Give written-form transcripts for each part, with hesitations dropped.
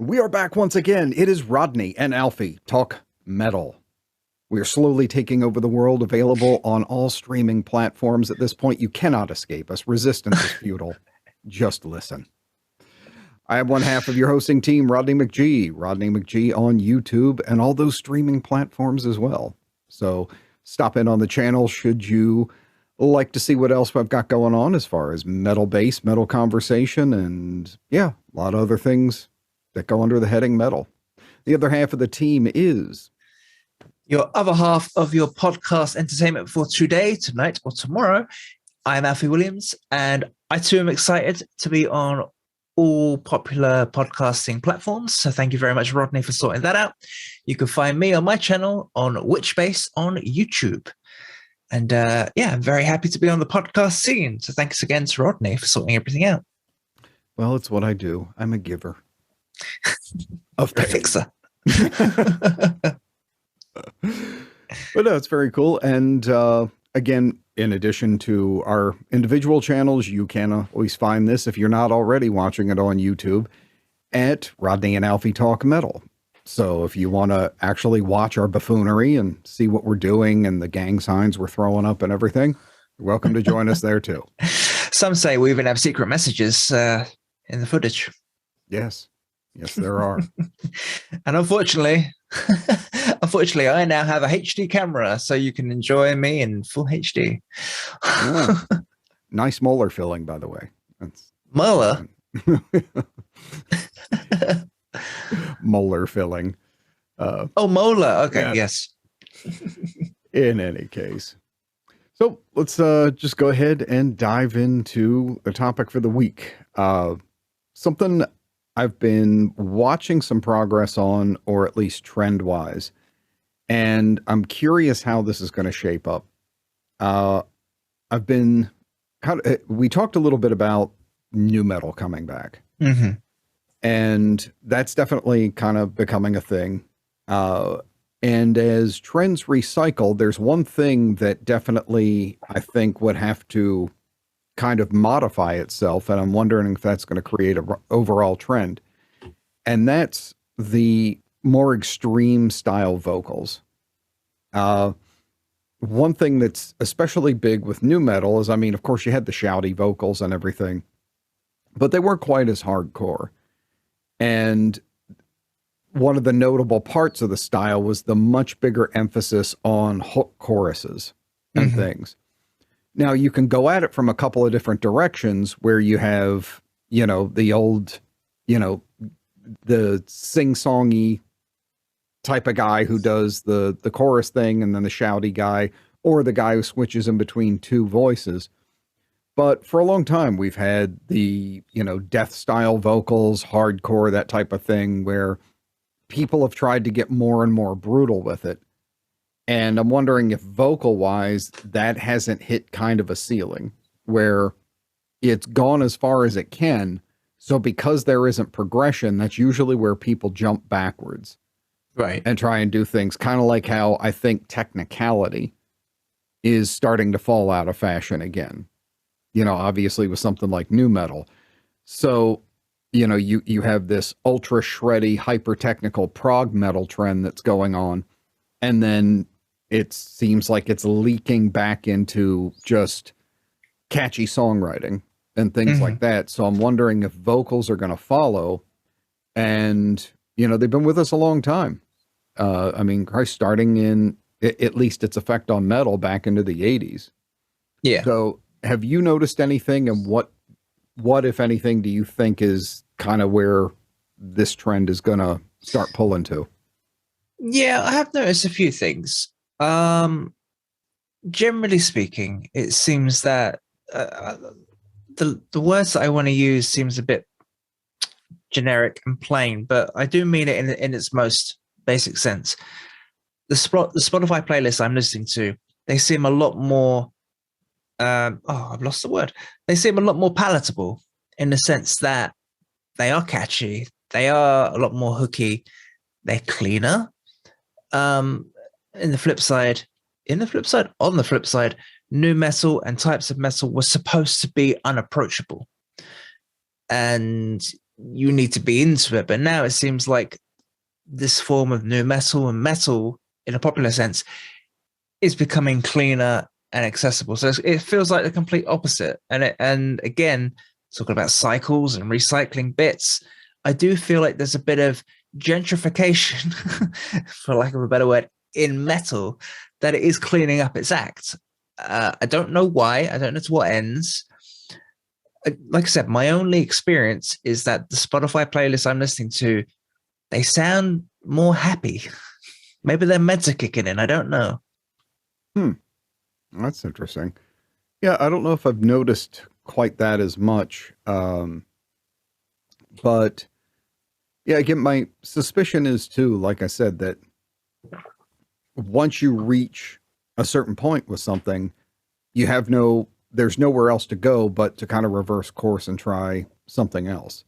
We are back once again. It is Rodney and Alfie Talk Metal. We are slowly taking over the world, available on all streaming platforms. At this point, you cannot escape us. Resistance is futile. Just listen. I am one half of your hosting team, Rodney McGee. Rodney McGee on YouTube and all those streaming platforms as well. So stop in on the channel should you like to see what else I've got going on as far as metal-based, metal conversation, and yeah, a lot of other things that go under the heading metal. The other half of the team is your other half of your podcast entertainment for today, tonight, or tomorrow. I'm Alfie Williams, and I too am excited to be on all popular podcasting platforms. So thank you very much, Rodney, for sorting that out. You can find me on my channel on Witchbase on YouTube. And yeah, I'm very happy to be on the podcast scene. So thanks again to Rodney for sorting everything out. Well, it's what I do. I'm a giver. Of a fixer. But no, it's very cool. And again, in addition to our individual channels, you can always find this, if you're not already watching it on YouTube, at Rodney and Alfie Talk Metal. So if you want to actually watch our buffoonery and see what we're doing and the gang signs we're throwing up and everything, you're welcome to join us there too. Some say we even have secret messages in the footage. Yes. Yes, there are. And unfortunately, I now have a HD camera, so you can enjoy me in full HD. Yeah. Nice molar filling, by the way. That's molar? Molar filling. Oh, molar. Okay, yeah. Yes. In any case. So let's just go ahead and dive into the topic for the week. Something I've been watching some progress on, or at least trend-wise, and I'm curious how this is going to shape up. We talked a little bit about nu metal coming back. Mm-hmm. And that's definitely kind of becoming a thing. And as trends recycle, there's one thing that definitely, I think, would have to kind of modify itself. And I'm wondering if that's going to create an overall trend. And that's the more extreme style vocals. One thing that's especially big with nu metal is, I mean, of course, you had the shouty vocals and everything, but they weren't quite as hardcore. And one of the notable parts of the style was the much bigger emphasis on hook choruses and things. Now, you can go at it from a couple of different directions where you have, you know, the old, you know, the sing-songy type of guy who does the chorus thing, and then the shouty guy, or the guy who switches in between two voices. But for a long time, we've had the, you know, death style vocals, hardcore, that type of thing, where people have tried to get more and more brutal with it. And I'm wondering if vocal wise, that hasn't hit kind of a ceiling where it's gone as far as it can. So because there isn't progression, that's usually where people jump backwards. Right. And try and do things kind of like how I think technicality is starting to fall out of fashion again. You know, obviously with something like nu metal. So, you know, you have this ultra shreddy, hyper technical prog metal trend that's going on. And then it seems like it's leaking back into just catchy songwriting and things like that. So I'm wondering if vocals are going to follow. And, you know, they've been with us a long time. I mean, Christ, starting in at least its effect on metal back into the 80s. Yeah. So have you noticed anything, and what, if anything, do you think is kind of where this trend is going to start pulling to? Yeah, I have noticed a few things. Generally speaking, it seems that the words that I want to use seems a bit generic and plain, but I do mean it in its most basic sense. The Spotify playlist I'm listening to, they seem a lot more I've lost the word. They seem a lot more palatable in the sense that they are catchy, they are a lot more hooky, they're cleaner. On the flip side, nu metal and types of metal were supposed to be unapproachable. And you need to be into it. But now it seems like this form of new metal and metal in a popular sense is becoming cleaner and accessible. So it feels like the complete opposite. And again, talking about cycles and recycling bits, I do feel like there's a bit of gentrification, for lack of a better word, in metal, that it is cleaning up its act. I don't know why. I don't know to what ends. Like I said, my only experience is that the Spotify playlist I'm listening to, they sound more happy. Maybe their meds are kicking in. I don't know. That's interesting. Yeah, I don't know if I've noticed quite that as much. But yeah, again, my suspicion is too, like I said, that once you reach a certain point with something, there's nowhere else to go but to kind of reverse course and try something else.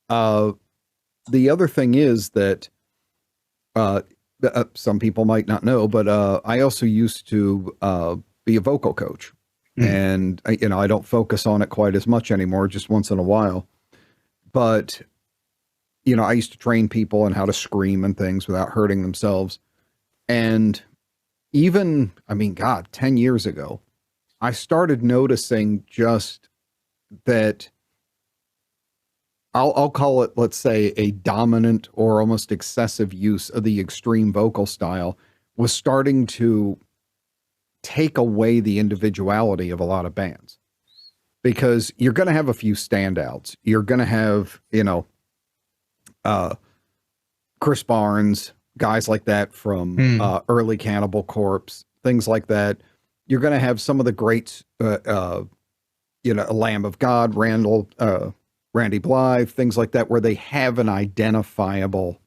The other thing is that some people might not know, but I also used to be a vocal coach. And I don't focus on it quite as much anymore, just once in a while. But I used to train people on how to scream and things without hurting themselves. And even, 10 years ago, I started noticing just that I'll call it, let's say, a dominant or almost excessive use of the extreme vocal style was starting to take away the individuality of a lot of bands, because you're going to have a few standouts. You're going to have, Chris Barnes, guys like that from early Cannibal Corpse, things like that. You're going to have some of the greats, Lamb of God, Randy Blythe, things like that, where they have an identifiable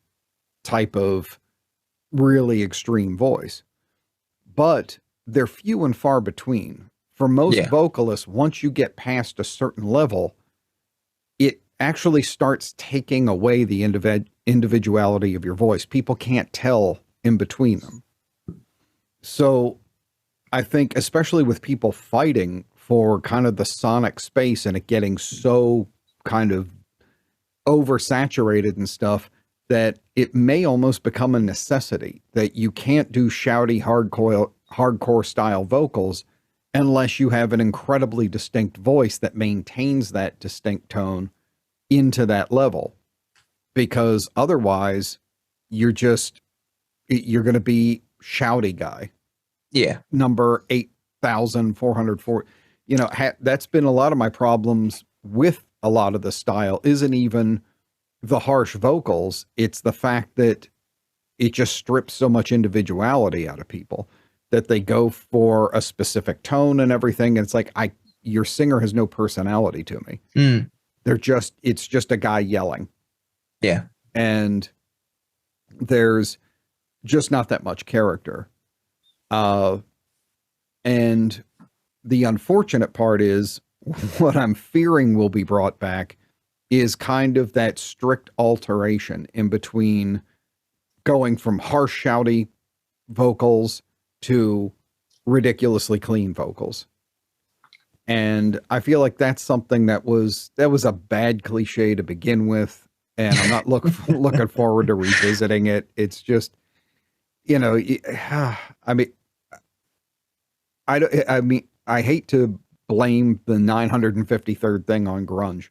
type of really extreme voice. But they're few and far between. For most vocalists, once you get past a certain level, it actually starts taking away the individuality of your voice. People can't tell in between them. So I think, especially with people fighting for kind of the sonic space and it getting so kind of oversaturated and stuff, that it may almost become a necessity that you can't do shouty, hardcore style vocals unless you have an incredibly distinct voice that maintains that distinct tone into that level, because otherwise you're going to be shouty guy. Yeah. Number 8,404. That's been a lot of my problems with a lot of the style. Isn't even the harsh vocals. It's the fact that it just strips so much individuality out of people that they go for a specific tone and everything. And it's like, your singer has no personality to me. It's just a guy yelling. Yeah. And there's just not that much character. And the unfortunate part is, what I'm fearing will be brought back is kind of that strict alteration in between going from harsh, shouty vocals to ridiculously clean vocals. And I feel like that's something that was a bad cliche to begin with. And I'm not looking forward to revisiting it. It's just, I hate to blame the 953rd thing on grunge,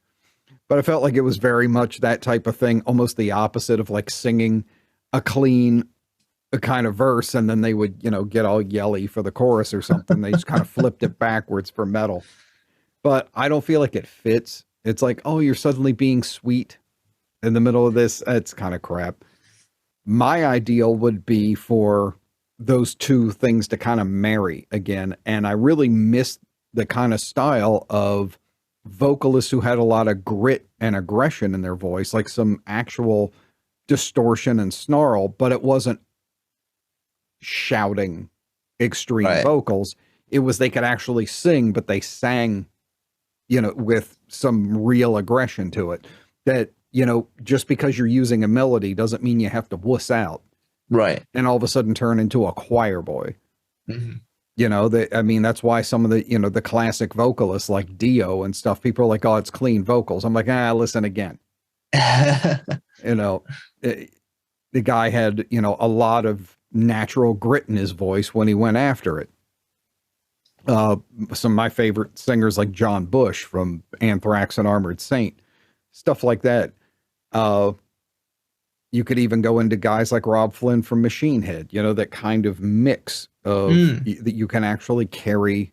but I felt like it was very much that type of thing, almost the opposite of like singing a clean kind of verse, and then they would, get all yelly for the chorus or something. They just kind of flipped it backwards for metal. But I don't feel like it fits. It's like, oh, you're suddenly being sweet in the middle of this. It's kind of crap. My ideal would be for those two things to kind of marry again. And I really miss the kind of style of vocalists who had a lot of grit and aggression in their voice, like some actual distortion and snarl, but it wasn't shouting extreme vocals. It was, they could actually sing, but they sang, with some real aggression to it. That, just because you're using a melody doesn't mean you have to wuss out. Right. And all of a sudden turn into a choir boy. Mm-hmm. That's why some of the, the classic vocalists like Dio and stuff, people are like, oh, it's clean vocals. I'm like, listen again. You know, the guy had, a lot of natural grit in his voice when he went after it. Some of my favorite singers like John Bush from Anthrax and Armored Saint, stuff like that. Uh, you could even go into guys like Rob Flynn from Machine Head, that kind of mix of that you can actually carry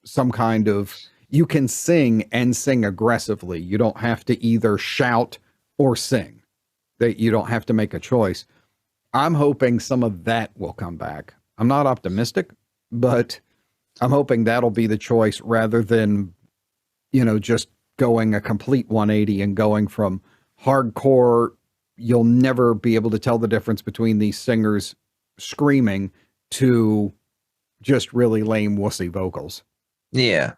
some kind of, you can sing and sing aggressively. You don't have to either shout or sing. That you don't have to make a choice. I'm hoping some of that will come back. I'm not optimistic, but I'm hoping that'll be the choice rather than, just going a complete 180 and going from hardcore. You'll never be able to tell the difference between these singers screaming to just really lame wussy vocals. Yeah.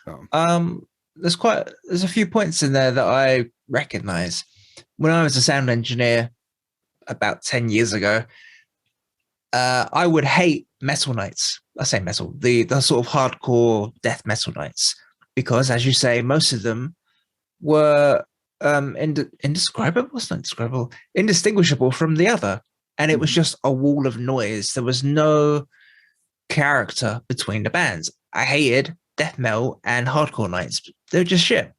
So. There's a few points in there that I recognize. When I was a sound engineer about 10 years ago, I would hate metal nights. I say metal, the sort of hardcore death metal nights, because as you say, most of them were indescribable. What's not indescribable? Indistinguishable from the other. And it was just a wall of noise. There was no character between the bands. I hated death metal and hardcore nights. They're just shit.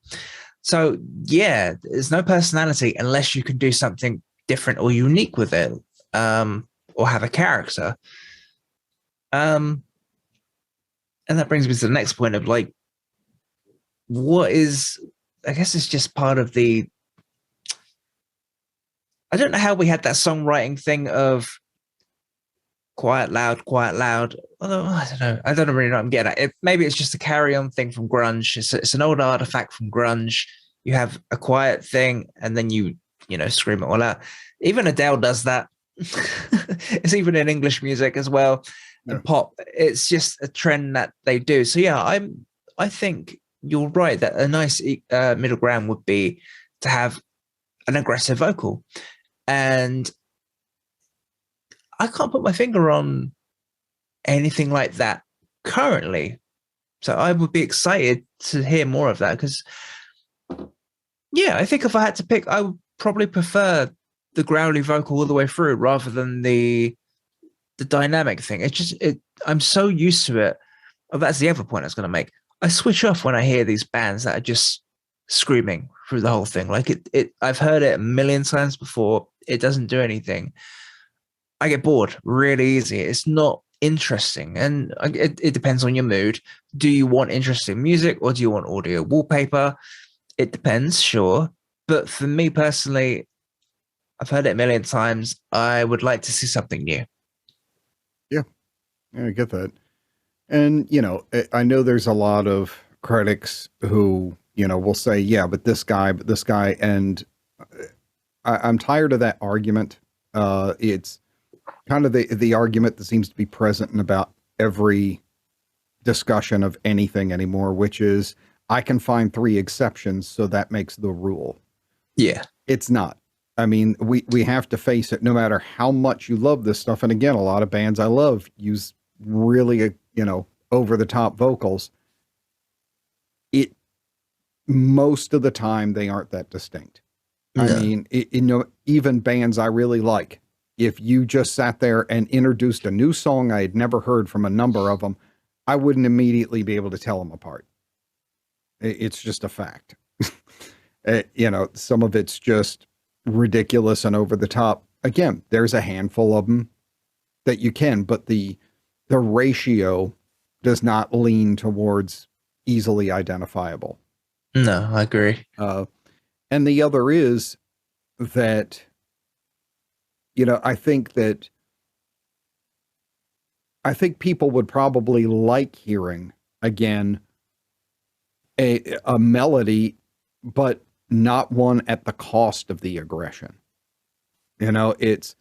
So yeah, there's no personality unless you can do something different or unique with it, or have a character. And that brings me to the next point of like, what is, I guess it's just part of the, I don't know how we had that songwriting thing of quiet, loud, although I don't really know what I'm getting at. Maybe it's just a carry-on thing from grunge. It's an old artifact from grunge. You have a quiet thing and then you scream it all out. Even Adele does that. It's even in English music as well, and pop. It's just a trend that they do. So yeah, I think you're right that a nice middle ground would be to have an aggressive vocal. And I can't put my finger on anything like that currently. So I would be excited to hear more of that, because yeah, I think if I had to pick, I would probably prefer the growly vocal all the way through rather than the dynamic thing. I'm so used to it. Oh, that's the other point I was going to make. I switch off when I hear these bands that are just screaming through the whole thing. Like I've heard it a million times before. It doesn't do anything. I get bored really easy. It's not interesting. And it depends on your mood. Do you want interesting music or do you want audio wallpaper? It depends, sure. But for me personally, I've heard it a million times. I would like to see something new. Yeah, I get that. And, I know there's a lot of critics who, will say, yeah, but this guy. And I'm tired of that argument. It's kind of the argument that seems to be present in about every discussion of anything anymore, which is, I can find 3 exceptions, so that makes the rule. Yeah. It's not. I mean, we have to face it, no matter how much you love this stuff. And again, a lot of bands I love use really, over the top vocals. Most of the time they aren't that distinct. Yeah. I mean, even bands I really like, if you just sat there and introduced a new song I had never heard from a number of them, I wouldn't immediately be able to tell them apart. It's just a fact. Some of it's just ridiculous and over the top. Again, there's a handful of them that you can, but the ratio does not lean towards easily identifiable. No, I agree. And the other is that, I think people would probably like hearing again a melody, but not one at the cost of the aggression. It's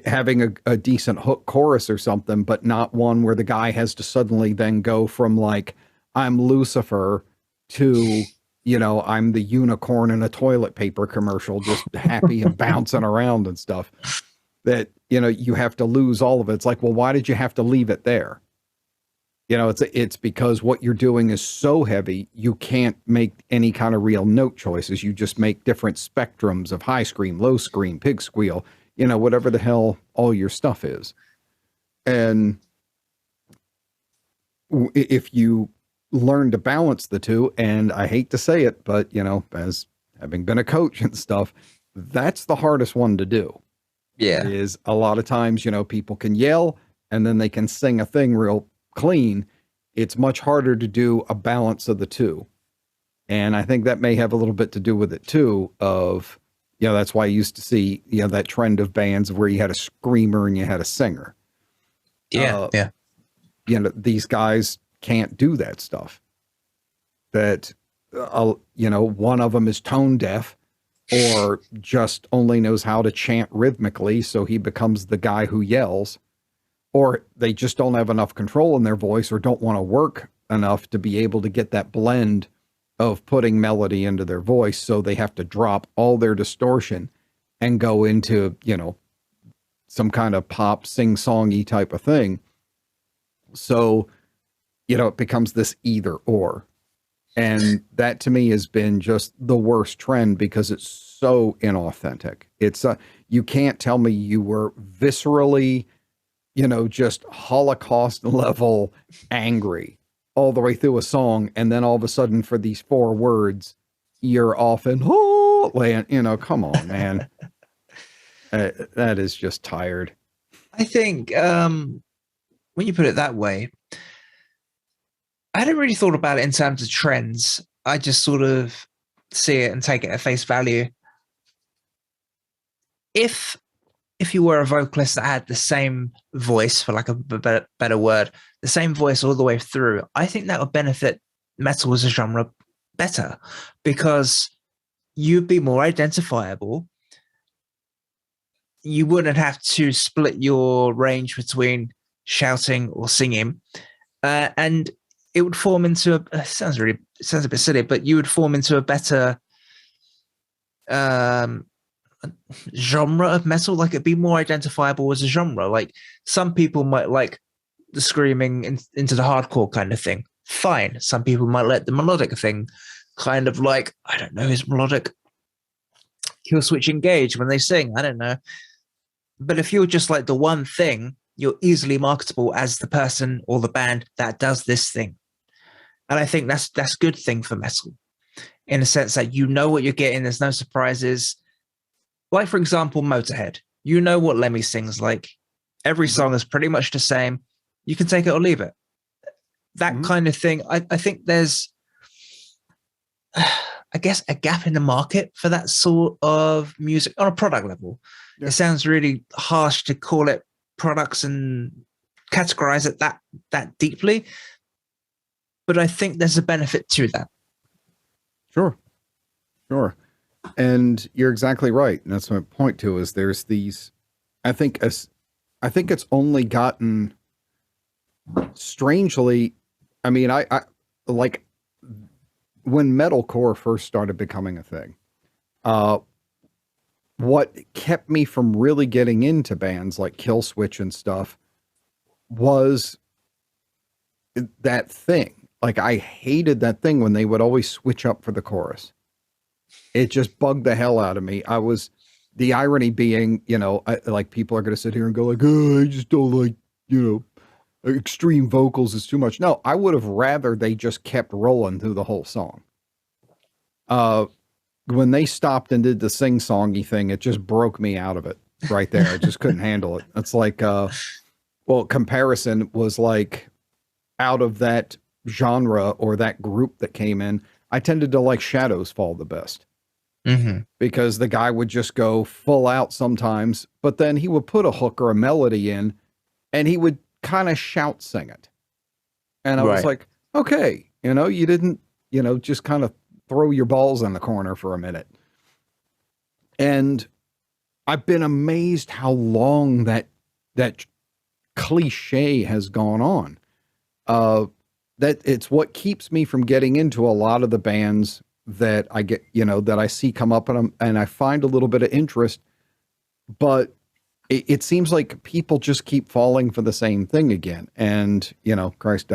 having a decent hook chorus or something, but not one where the guy has to suddenly then go from like, I'm Lucifer to, I'm the unicorn in a toilet paper commercial, just happy and bouncing around and stuff. That, you have to lose all of it. It's like, well, why did you have to leave it there? You know, it's because what you're doing is so heavy, you can't make any kind of real note choices. You just make different spectrums of high scream, low scream, pig squeal, you know, whatever the hell all your stuff is. And if you learn to balance the two, and I hate to say it, but, you know, as having been a coach and stuff, that's the hardest one to do. Yeah. Is a lot of times, you know, people can yell and then they can sing a thing real clean. It's much harder to do a balance of the two. And I think that may have a little bit to do with it too, of, you know, that's why you used to see, you know, that trend of bands where you had a screamer and you had a singer. Yeah. You know, these guys can't do that stuff. That, you know, one of them is tone deaf or just only knows how to chant rhythmically, so he becomes the guy who yells, or they just don't have enough control in their voice or don't want to work enough to be able to get that blend of putting melody into their voice, so they have to drop all their distortion and go into, you know, some kind of pop sing-songy type of thing. So, you know, it becomes this either or. And that to me has been just the worst trend because it's so inauthentic. It's you can't tell me you were viscerally, you know, just Holocaust level angry all the way through a song. And then all of a sudden for these 4 words, you're off in, oh, land, you know, come on, man. That is just tired. I think when you put it that way, I hadn't really thought about it in terms of trends. I just sort of see it and take it at face value. If you were a vocalist that had the same voice, for lack of a better word, the same voice all the way through, I think that would benefit metal as a genre better, because you'd be more identifiable. You wouldn't have to split your range between shouting or singing, and it would form into it sounds a bit silly, but you would form into a better genre of metal. Like, it'd be more identifiable as a genre. Like, some people might like the screaming into the hardcore kind of thing. Fine. Some people might like the melodic thing, kind of like, I don't know, is melodic Kill Switch Engage when they sing? I don't know. But if you're just like the one thing, you're easily marketable as the person or the band that does this thing. And I think that's a good thing for metal, in a sense that you know what you're getting. There's no surprises. Like, for example, Motorhead. You know what Lemmy sings like. Every song is pretty much the same. You can take it or leave it. That kind of thing. I think there's, I guess, a gap in the market for that sort of music on a product level. Yeah. It sounds really harsh to call it products and categorize it that deeply, but I think there's a benefit to that. Sure. And you're exactly right. And that's my point too, is there's these, I think it's only gotten strangely, I mean, I like when metalcore first started becoming a thing, what kept me from really getting into bands like Kill Switch and stuff was that thing. Like, I hated that thing when they would always switch up for the chorus. It just bugged the hell out of me. The irony being, you know, like, people are going to sit here and go like, oh, I just don't like, you know, extreme vocals is too much. No, I would have rather they just kept rolling through the whole song. When they stopped and did the sing-songy thing, it just broke me out of it right there. I just couldn't handle it. It's like, well, comparison was like, out of that genre or that group that came in, I tended to like Shadows Fall the best. Because the guy would just go full out sometimes, but then he would put a hook or a melody in and he would kind of shout sing it. And I was like, okay, you know, you didn't, you know, just kind of throw your balls in the corner for a minute. And I've been amazed how long that cliche has gone on. That it's what keeps me from getting into a lot of the bands that I get, you know, that I see come up and I find a little bit of interest, but it seems like people just keep falling for the same thing again. And, you know, Christ,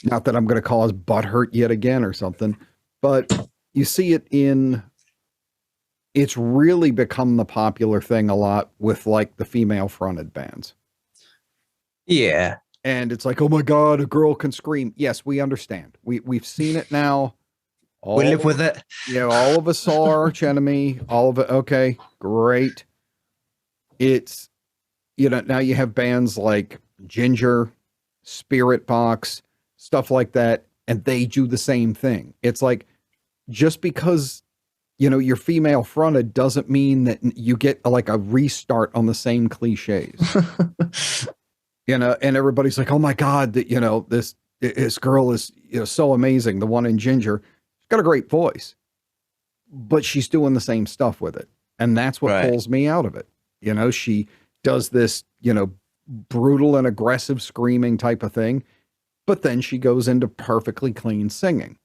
Not that I'm going to cause butthurt yet again or something, but you see it in, it's really become the popular thing a lot with like the female fronted bands. Yeah. And it's like, oh my God, a girl can scream. Yes, we understand. We've seen it now. We live with it. Yeah, all of us saw our arch enemy. All of it. Okay, great. It's, now you have bands like Ginger, Spirit Box, stuff like that, and they do the same thing. It's like, just because, you're female fronted doesn't mean that you get like a restart on the same cliches. And everybody's like, oh my God, that, this girl is, so amazing. The one in Ginger, she's got a great voice, but she's doing the same stuff with it. And that's what pulls me out of it. She does this, brutal and aggressive screaming type of thing, but then she goes into perfectly clean singing.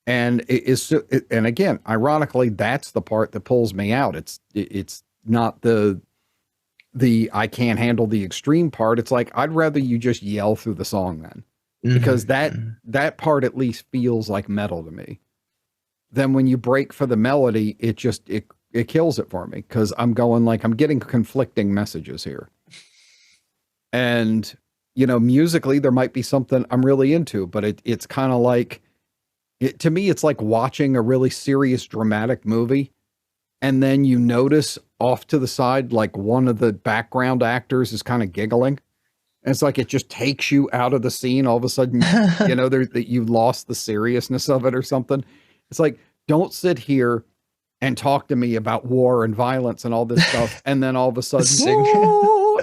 And and again, ironically, that's the part that pulls me out. It's not the I can't handle the extreme part. It's like, I'd rather you just yell through the song then, because that part at least feels like metal to me. Then when you break for the melody, it kills it for me, because I'm going like, I'm getting conflicting messages here. And, musically, there might be something I'm really into, but it's kind of like, to me, it's like watching a really serious, dramatic movie, and then you notice off to the side, like one of the background actors is kind of giggling. And it's like, it just takes you out of the scene. All of a sudden, that you lost the seriousness of it or something. It's like, don't sit here and talk to me about war and violence and all this stuff. And then all of a sudden,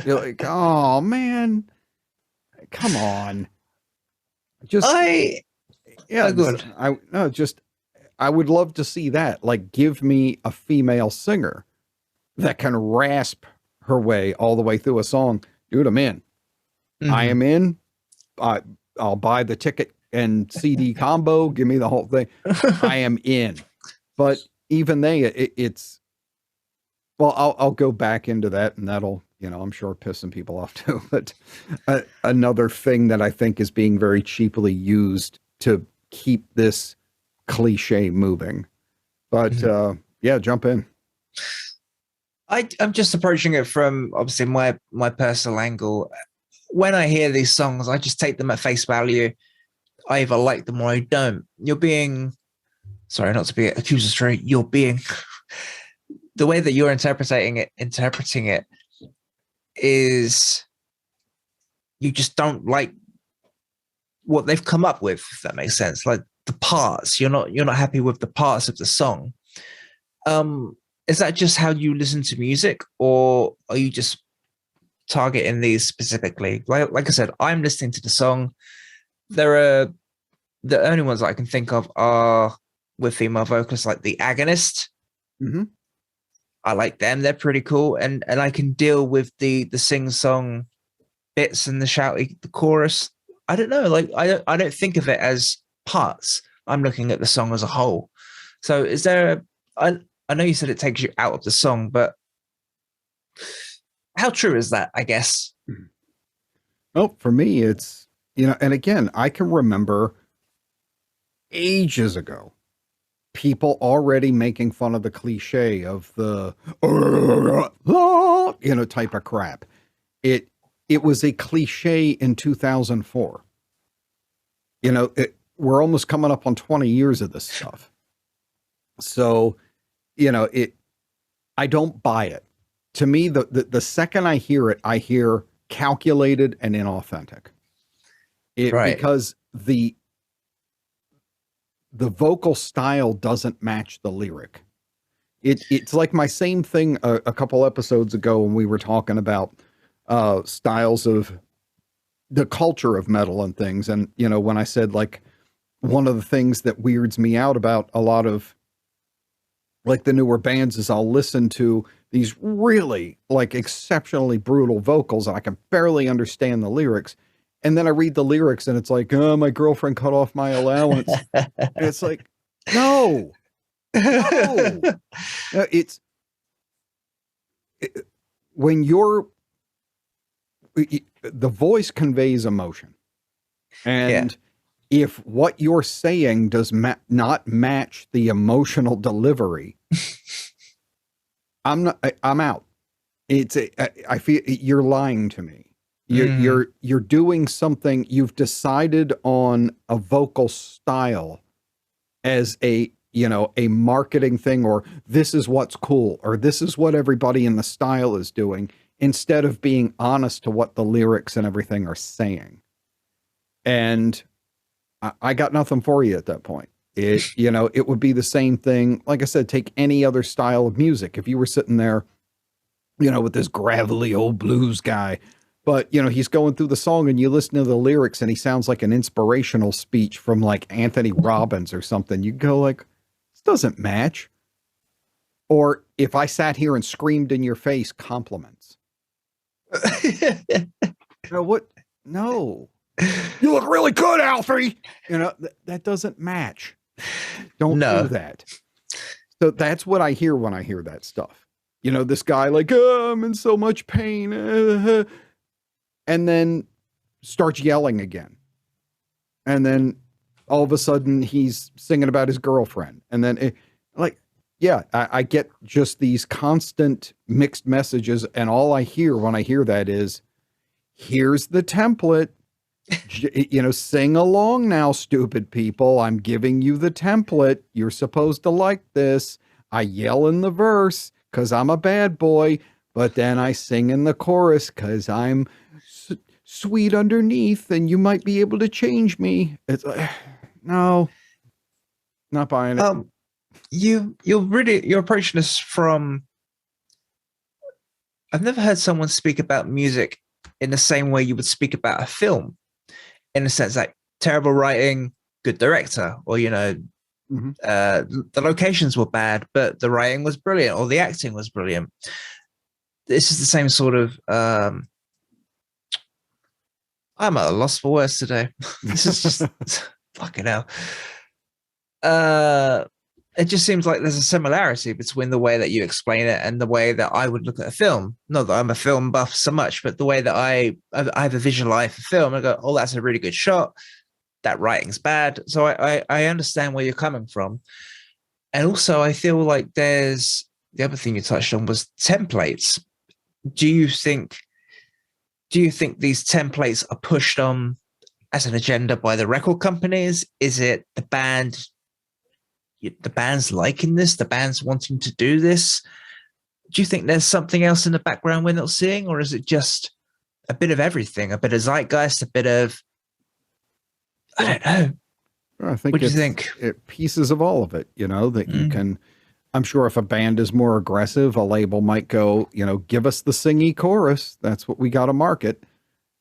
you're like, oh man, come on. I would love to see that. Like, give me a female singer that can rasp her way all the way through a song. Dude, I'm in. I am in. I'll buy the ticket and CD combo. Give me the whole thing. I am in. But even it's, well, I'll go back into that, and that'll, I'm sure pissing people off too. But another thing that I think is being very cheaply used to keep this cliche moving. But yeah, jump in. I'm just approaching it from obviously my personal angle. When I hear these songs, I just take them at face value. I either like them or I don't. You're being, sorry, not to be accusatory, you're being, the way that you're interpreting it is, you just don't like what they've come up with, if that makes sense. Like the parts, you're not happy with the parts of the song. Is that just how you listen to music, or are you just targeting these specifically? Like I said, I'm listening to the song. The only ones that I can think of are with female vocalists, like the Agonist. I like them; they're pretty cool, and I can deal with the sing-song bits and the shouty, the chorus. I don't know, like I don't think of it as parts. I'm looking at the song as a whole. So, is there I know you said it takes you out of the song, but how true is that, I guess? Well, for me, it's, and again, I can remember ages ago, people already making fun of the cliche of the, type of crap. It was a cliche in 2004. We're almost coming up on 20 years of this stuff. So, I don't buy it. To me, the second I hear it, I hear calculated and inauthentic. Because the vocal style doesn't match the lyric. It's like my same thing a couple episodes ago when we were talking about styles of the culture of metal and things. And, when I said, like, one of the things that weirds me out about a lot of like the newer bands is I'll listen to these really like exceptionally brutal vocals and I can barely understand the lyrics. And then I read the lyrics and it's like, oh, my girlfriend cut off my allowance. And it's like, no. When the voice conveys emotion. Yeah. And if what you're saying does not match the emotional delivery, I'm out. I feel you're lying to me. You're doing something. You've decided on a vocal style as a marketing thing, or this is what's cool, or this is what everybody in the style is doing, instead of being honest to what the lyrics and everything are saying. And I got nothing for you at that point. It would be the same thing. Like I said, take any other style of music. If you were sitting there, with this gravelly old blues guy, but he's going through the song and you listen to the lyrics and he sounds like an inspirational speech from like Anthony Robbins or something. You go like, this doesn't match. Or if I sat here and screamed in your face compliments. What? No. You look really good, Alfie. That doesn't match. Don't do that. So that's what I hear when I hear that stuff. This guy like, oh, I'm in so much pain. And then starts yelling again. And then all of a sudden he's singing about his girlfriend. And then I get just these constant mixed messages. And all I hear when I hear that is, here's the template. Sing along now, stupid people. I'm giving you the template. You're supposed to like this. I yell in the verse because I'm a bad boy, but then I sing in the chorus because I'm sweet underneath and you might be able to change me. It's like, no, not buying it. You're approaching this from, I've never heard someone speak about music in the same way you would speak about a film, in a sense like terrible writing, good director, or the locations were bad but the writing was brilliant, or the acting was brilliant. This is the same sort of I'm at a loss for words today. This is just fucking hell. It just seems like there's a similarity between the way that you explain it and the way that I would look at a film. Not that I'm a film buff so much, but the way that I have a visual eye for film. I go, oh, that's a really good shot. That writing's bad. So I understand where you're coming from. And also I feel like there's the other thing you touched on was templates. Do you think these templates are pushed on as an agenda by the record companies? Is it the band's liking this, the band's wanting to do this? Do you think there's something else in the background we're not seeing, or is it just a bit of everything, a bit of zeitgeist, a bit of, I don't know. I think what do you think? Pieces of all of it, that you can. I'm sure if a band is more aggressive, a label might go, give us the singy chorus. That's what we got to market.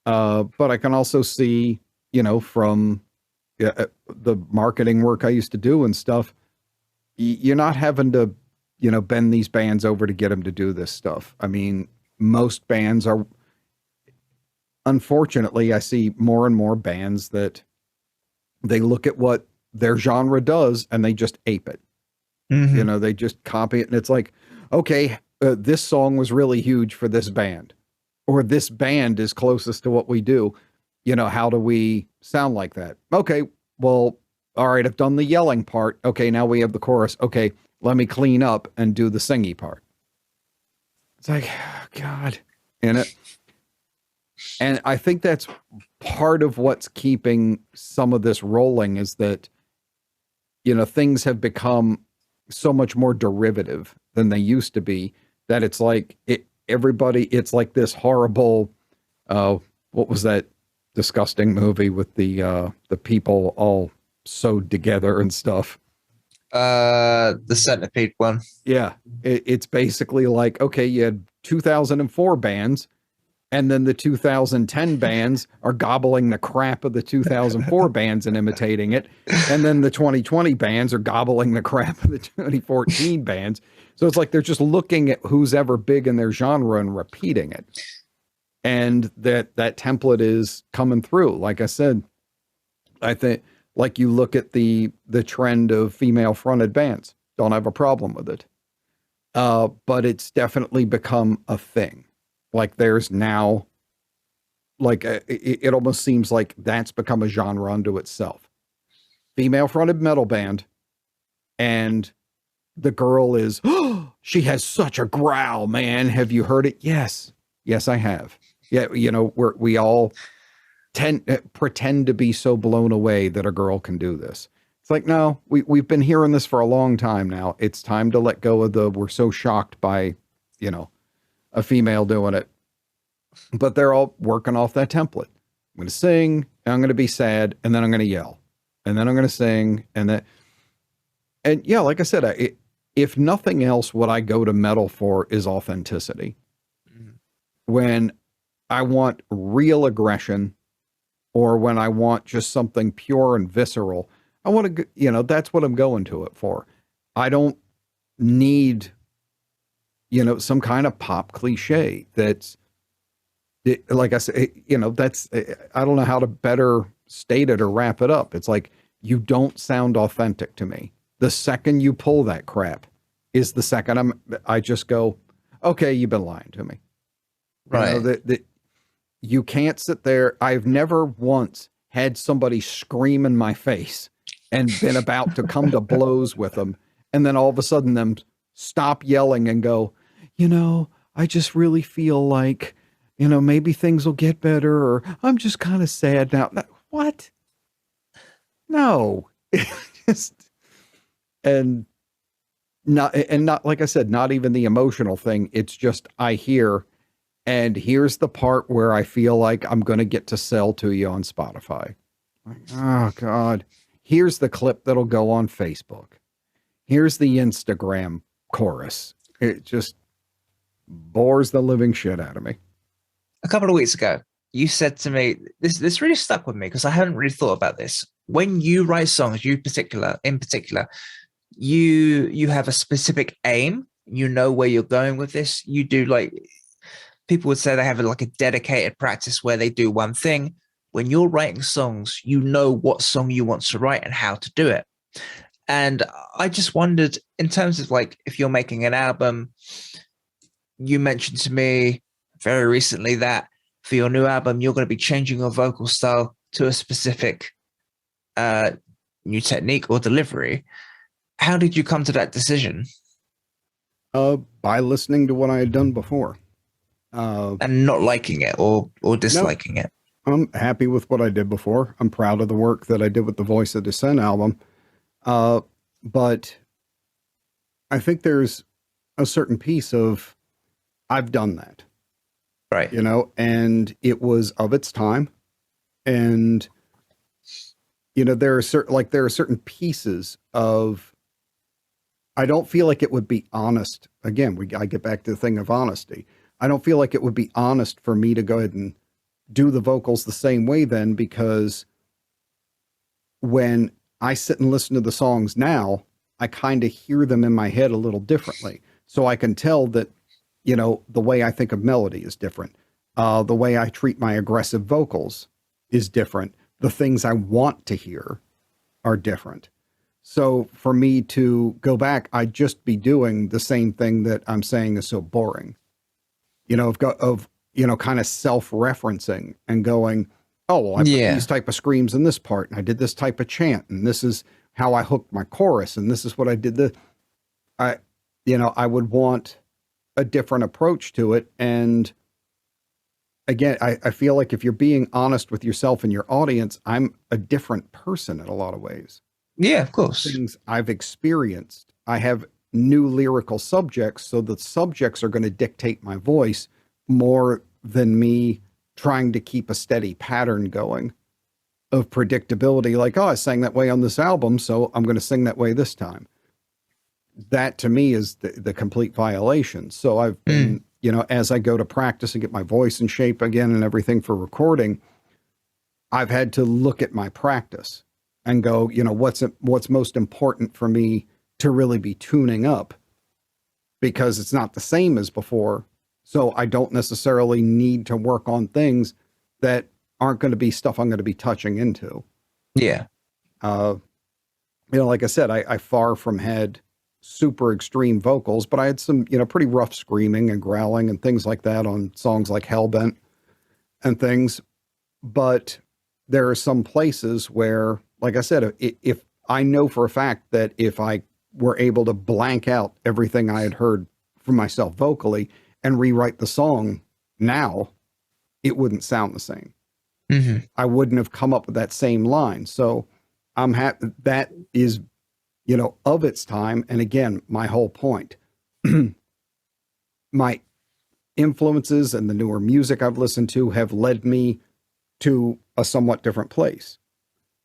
But I can also see, from the marketing work I used to do and stuff, you're not having to, bend these bands over to get them to do this stuff. I mean, most bands are, unfortunately, I see more and more bands that they look at what their genre does and they just ape it. They just copy it. And it's like, okay, this song was really huge for this band, or this band is closest to what we do. How do we sound like that? Okay, well, all right, I've done the yelling part. Okay, now we have the chorus. Okay, let me clean up and do the singy part. It's like, oh, God, and I think that's part of what's keeping some of this rolling, is that, things have become so much more derivative than they used to be, that it's like it's like this horrible, what was that disgusting movie with the people all sewed together and stuff? The Centipede one. Yeah. It's basically like, okay, you had 2004 bands, and then the 2010 bands are gobbling the crap of the 2004 bands and imitating it. And then the 2020 bands are gobbling the crap of the 2014 bands. So it's like they're just looking at who's ever big in their genre and repeating it. And that template is coming through. Like I said, I think, like, you look at the trend of female fronted bands, don't have a problem with it. But it's definitely become a thing. Like, there's now like it almost seems like that's become a genre unto itself. Female fronted metal band, and the girl is, oh, she has such a growl, man. Have you heard it? Yes. Yes, I have. Yeah. We all pretend to be so blown away that a girl can do this. It's like, no, we've been hearing this for a long time now. It's time to let go of we're so shocked by, a female doing it. But they're all working off that template. I'm going to sing, and I'm going to be sad, and then I'm going to yell. And then I'm going to sing, and yeah, like I said, if nothing else, what I go to metal for is authenticity. Mm-hmm. When I want real aggression, or when I want just something pure and visceral, I want to, that's what I'm going to it for. I don't need, some kind of pop cliche that's, like I said, that's, I don't know how to better state it or wrap it up. It's like, you don't sound authentic to me. The second you pull that crap is the second I just go, okay, you've been lying to me. Right. You can't sit there. I've never once had somebody scream in my face and been about to come to blows with them. And then all of a sudden them stop yelling and go, I just really feel like, maybe things will get better, or I'm just kind of sad now. What? No. and not, like I said, not even the emotional thing. It's just, I hear, and here's the part where I feel like I'm going to get to sell to you on Spotify. Like, oh God. Here's the clip that'll go on Facebook. Here's the Instagram chorus. It just bores the living shit out of me. A couple of weeks ago, you said to me, this really stuck with me because I haven't really thought about this. When you write songs, in particular, you have a specific aim. You know where you're going with this. You do, like, people would say they have a dedicated practice where they do one thing. When you're writing songs, you know what song you want to write and how to do it. And I just wondered, in terms of if you're making an album, you mentioned to me very recently that for your new album, you're going to be changing your vocal style to a specific new technique or delivery. How did you come to that decision? By listening to what I had done before. And not liking it or disliking it. I'm happy with what I did before. I'm proud of the work that I did with the Voice of Dissent album. But I think there's a certain piece of, I've done that. Right. And it was of its time. And, there are certain pieces of, I don't feel like it would be honest. Again, I get back to the thing of honesty. I don't feel like it would be honest for me to go ahead and do the vocals the same way then, because when I sit and listen to the songs now, I kind of hear them in my head a little differently. So I can tell that, the way I think of melody is different. The way I treat my aggressive vocals is different. The things I want to hear are different. So for me to go back, I'd just be doing the same thing that I'm saying is so boring, kind of self-referencing and going, oh, well, I put these type of screams in this part, and I did this type of chant, and this is how I hooked my chorus, and this is what I did. I would want a different approach to it. And again, I feel like if you're being honest with yourself and your audience, I'm a different person in a lot of ways. Yeah, of course. Things I've experienced. I have new lyrical subjects, so the subjects are going to dictate my voice more than me trying to keep a steady pattern going of predictability. Like, oh, I sang that way on this album, so I'm going to sing that way this time. That to me is the complete violation. So I've been, as I go to practice and get my voice in shape again and everything for recording, I've had to look at my practice and go, what's most important for me to really be tuning up, because it's not the same as before. So I don't necessarily need to work on things that aren't going to be stuff I'm going to be touching into. Yeah. Like I said, I far from had super extreme vocals, but I had some, pretty rough screaming and growling and things like that on songs like Hellbent and things. But there are some places where, like I said, if I know for a fact that if I were able to blank out everything I had heard from myself vocally and rewrite the song now, it wouldn't sound the same. Mm-hmm. I wouldn't have come up with that same line. So I'm happy that is, of its time. And again, my whole point, my influences and the newer music I've listened to have led me to a somewhat different place.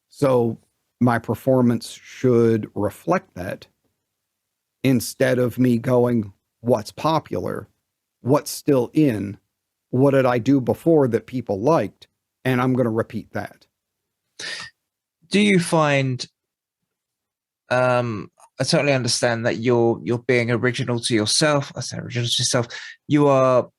So my performance should reflect that instead of me going, what's popular, what's still in, what did I do before that people liked, and I'm going to repeat that. Do you find, I totally understand that you're being original to yourself. I say original to yourself. You're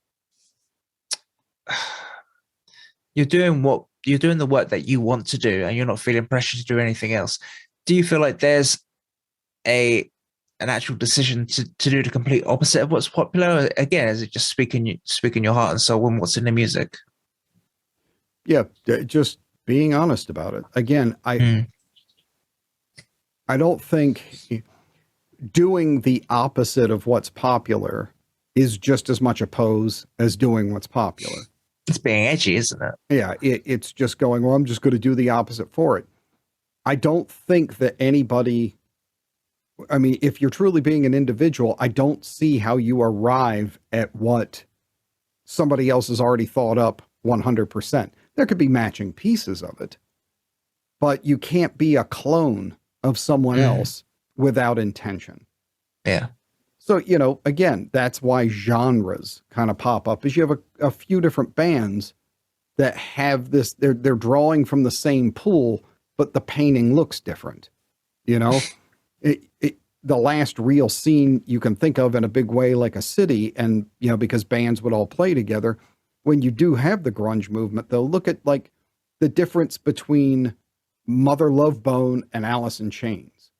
doing the work that you want to do, and you're not feeling pressure to do anything else. Do you feel like there's an actual decision to do the complete opposite of what's popular? Again, is it just speaking your heart and soul and what's in the music? Yeah, just being honest about it. Again, I don't think doing the opposite of what's popular is just as much a pose as doing what's popular. It's being edgy, isn't it? Yeah, it's just going, well, I'm just going to do the opposite for it. I don't think that anybody, I mean, if you're truly being an individual, I don't see how you arrive at what somebody else has already thought up 100%. There could be matching pieces of it, but you can't be a clone of someone else without intention. Yeah. So, again, that's why genres kind of pop up, is you have a few different bands that have this, they're drawing from the same pool, but the painting looks different. The last real scene you can think of in a big way, like a city, and, because bands would all play together, when you do have the grunge movement, they'll look at like the difference between Mother Love Bone and Alice in Chains,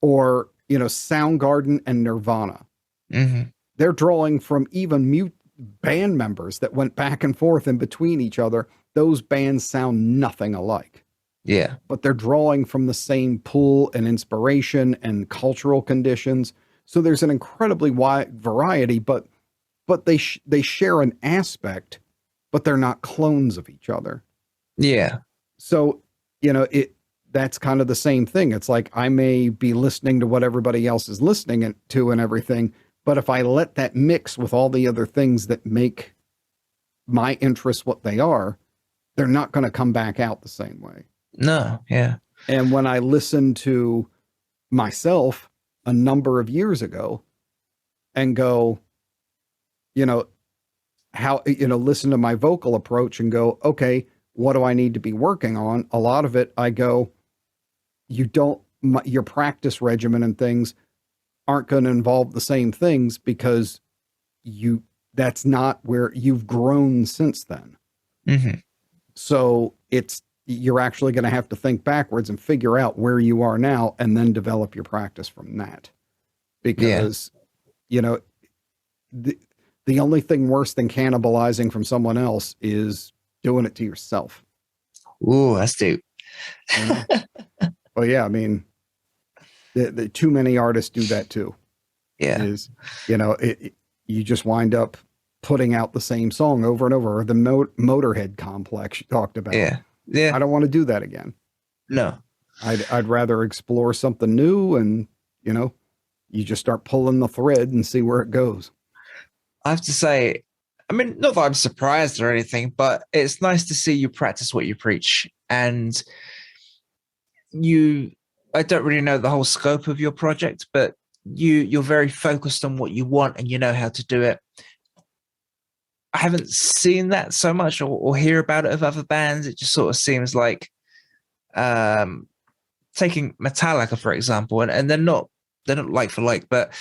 or, Soundgarden and Nirvana. Mm-hmm. They're drawing from even band members that went back and forth in between each other. Those bands sound nothing alike. Yeah. But they're drawing from the same pool and inspiration and cultural conditions. So there's an incredibly wide variety, but they share an aspect, but they're not clones of each other. Yeah. So, that's kind of the same thing. It's like, I may be listening to what everybody else is listening to and everything, but if I let that mix with all the other things that make my interests what they are, they're not going to come back out the same way. No. Yeah. And when I listened to myself a number of years ago and go, listen to my vocal approach and go, okay, what do I need to be working on? A lot of it, I go, your practice regimen and things aren't going to involve the same things, because that's not where you've grown since then. Mm-hmm. So you're actually going to have to think backwards and figure out where you are now, and then develop your practice from that. Because, the only thing worse than cannibalizing from someone else is doing it to yourself. Ooh, that's deep. Well, yeah, I mean, the too many artists do that too. Yeah. You just wind up putting out the same song over and over, or the Motorhead complex you talked about. Yeah. Yeah. I don't want to do that again. No. I'd rather explore something new, and, you just start pulling the thread and see where it goes. I have to say, I mean, not that I'm surprised or anything, but it's nice to see you practice what you preach. And I don't really know the whole scope of your project, but you're very focused on what you want, and you know how to do it. I haven't seen that so much or hear about it of other bands. It just sort of seems like, taking Metallica, for example, and they're not like for like, but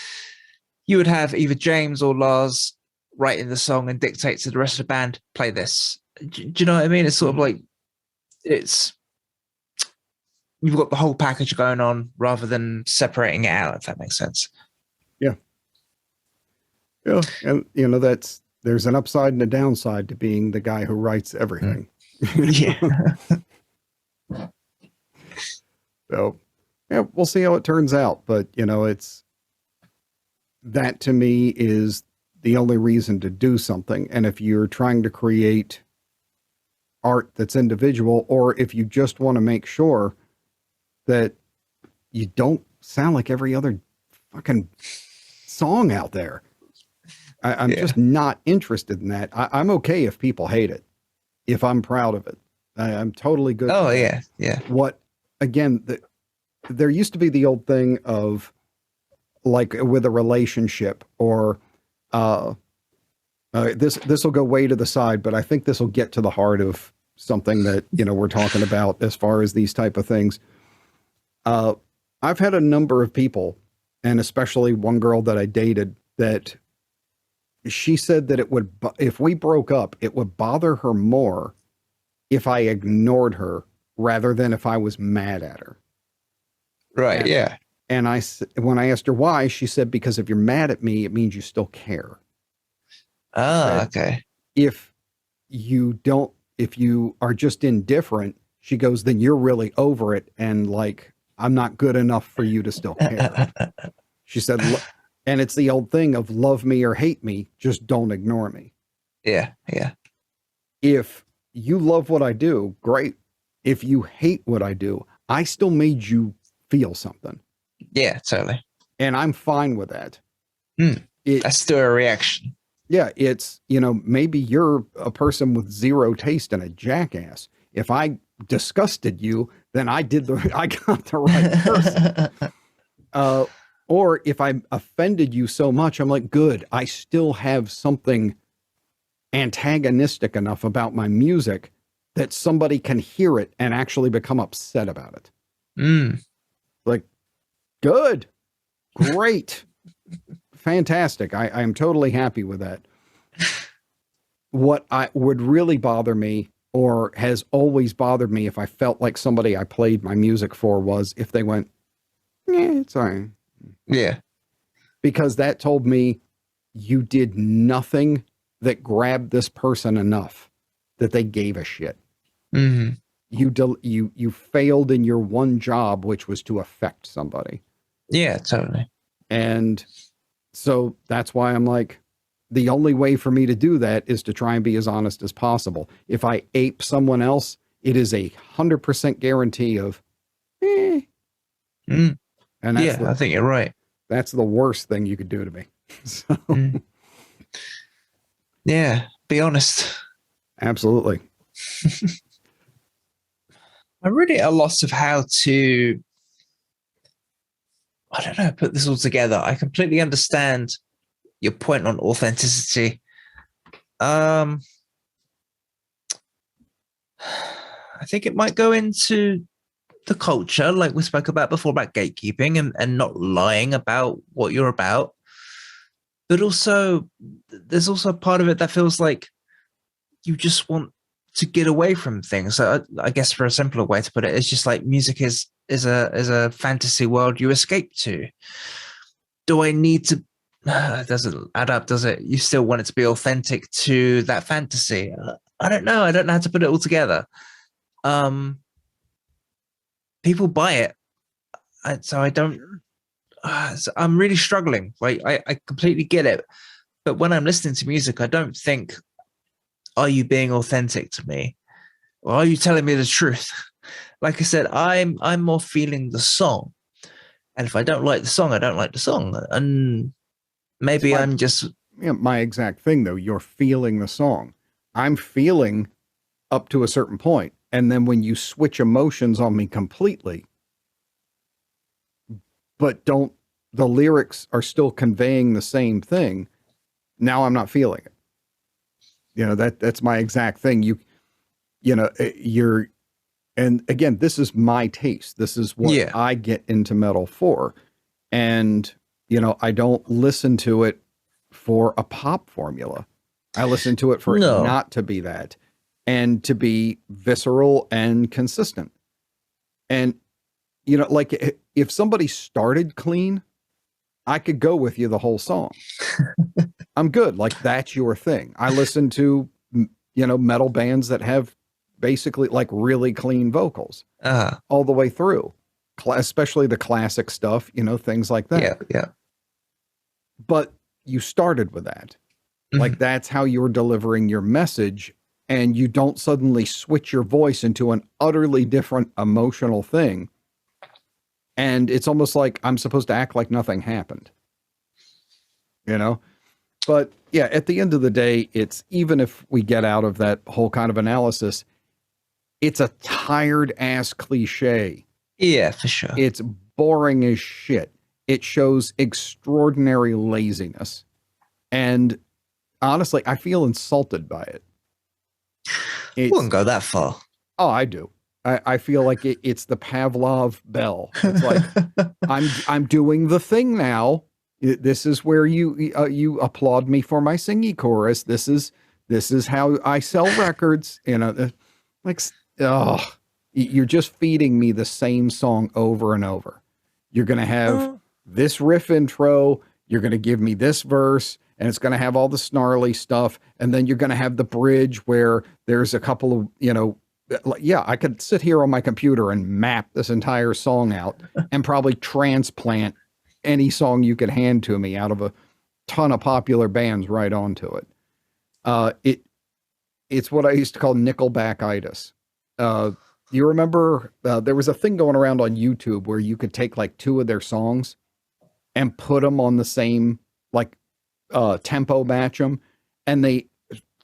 you would have either James or Lars writing the song and dictate to the rest of the band, play this. Do you know what I mean? It's sort of like, you've got the whole package going on rather than separating it out, if that makes sense. Yeah. Yeah. And, there's an upside and a downside to being the guy who writes everything. Yeah. So, yeah, we'll see how it turns out. But, it's that to me is the only reason to do something. And if you're trying to create art that's individual, or if you just want to make sure that you don't sound like every other fucking song out there, I'm just not interested in that. I'm okay if people hate it, if I'm proud of it. I'm totally good. Oh, yeah. Yeah. Again, there used to be the old thing of, like, with a relationship, or this will go way to the side, but I think this will get to the heart of something that, we're talking about as far as these type of things. I've had a number of people, and especially one girl that I dated, that she said that if we broke up, it would bother her more if I ignored her rather than if I was mad at her. Right. Yeah. And when I asked her why, she said, because if you're mad at me, it means you still care. Ah, okay. If you are just indifferent, she goes, then you're really over it. And, like, I'm not good enough for you to still care. She said, and it's the old thing of love me or hate me, just don't ignore me. Yeah. Yeah. If you love what I do, great. If you hate what I do, I still made you feel something. Yeah, totally. And I'm fine with that. That's still a reaction. Yeah, it's, maybe you're a person with zero taste and a jackass. If I disgusted you, then I got the right person. Or if I offended you so much, I'm like, good, I still have something antagonistic enough about my music that somebody can hear it and actually become upset about it. Like, good, great, fantastic. I am totally happy with that. What would really bother me, or has always bothered me if I felt like somebody I played my music for, was if they went, yeah, it's all right. Yeah. Because that told me you did nothing that grabbed this person enough that they gave a shit. Mm-hmm. You failed in your one job, which was to affect somebody. Yeah, totally. And so that's why I'm like, the only way for me to do that is to try and be as honest as possible. If I ape someone else, it is 100% guarantee of, And that's I think you're right. That's the worst thing you could do to me. So. Yeah, be honest. Absolutely. I'm really at a loss of how to, I don't know, put this all together. I completely understand your point on authenticity. I think it might go into the culture, like we spoke about before, about gatekeeping and not lying about what you're about. But also, there's also a part of it that feels like you just want to get away from things. So I guess for a simpler way to put it, it's just like music is a fantasy world you escape to. Do I need to? It doesn't add up, does it? You still want it to be authentic to that fantasy. I don't know. I don't know how to put it all together. People buy it, so I don't. So I'm really struggling. Right, I completely get it, but when I'm listening to music, I don't think, "Are you being authentic to me, or are you telling me the truth?" Like I said, I'm more feeling the song, and if I don't like the song, I don't like the song, and maybe I'm just my exact thing though. You're feeling the song. I'm feeling up to a certain point, and then when you switch emotions on me completely, but the lyrics are still conveying the same thing, now I'm not feeling it. That's my exact thing. And again, this is my taste. This is what I get into metal for. And, I don't listen to it for a pop formula. I listen to it for it not to be that, and to be visceral and consistent. And, like if somebody started clean, I could go with you the whole song. I'm good. Like, that's your thing. I listen to, metal bands that have basically like really clean vocals all the way through, especially the classic stuff, you know, things like that. Yeah. But you started with that. Like that's how you were delivering your message, and you don't suddenly switch your voice into an utterly different emotional thing. And it's almost like I'm supposed to act like nothing happened, you know? But yeah, at the end of the day, it's, even if we get out of that whole kind of analysis, it's a tired ass cliche. Yeah, for sure. It's boring as shit. It shows extraordinary laziness. And honestly, I feel insulted by it. I wouldn't go that far. Oh, I do. I feel like it's the Pavlov bell. It's like I'm doing the thing now. This is where you applaud me for my singy chorus. This is how I sell records. You know, like, oh, you're just feeding me the same song over and over. You're gonna have this riff intro. You're gonna give me this verse, and it's going to have all the snarly stuff. And then you're going to have the bridge where there's a couple of, you know, yeah, I could sit here on my computer and map this entire song out and probably transplant any song you could hand to me out of a ton of popular bands right onto it. It's what I used to call Nickelback-itis. You remember there was a thing going around on YouTube where you could take like two of their songs and put them on the same, like, tempo match them, and they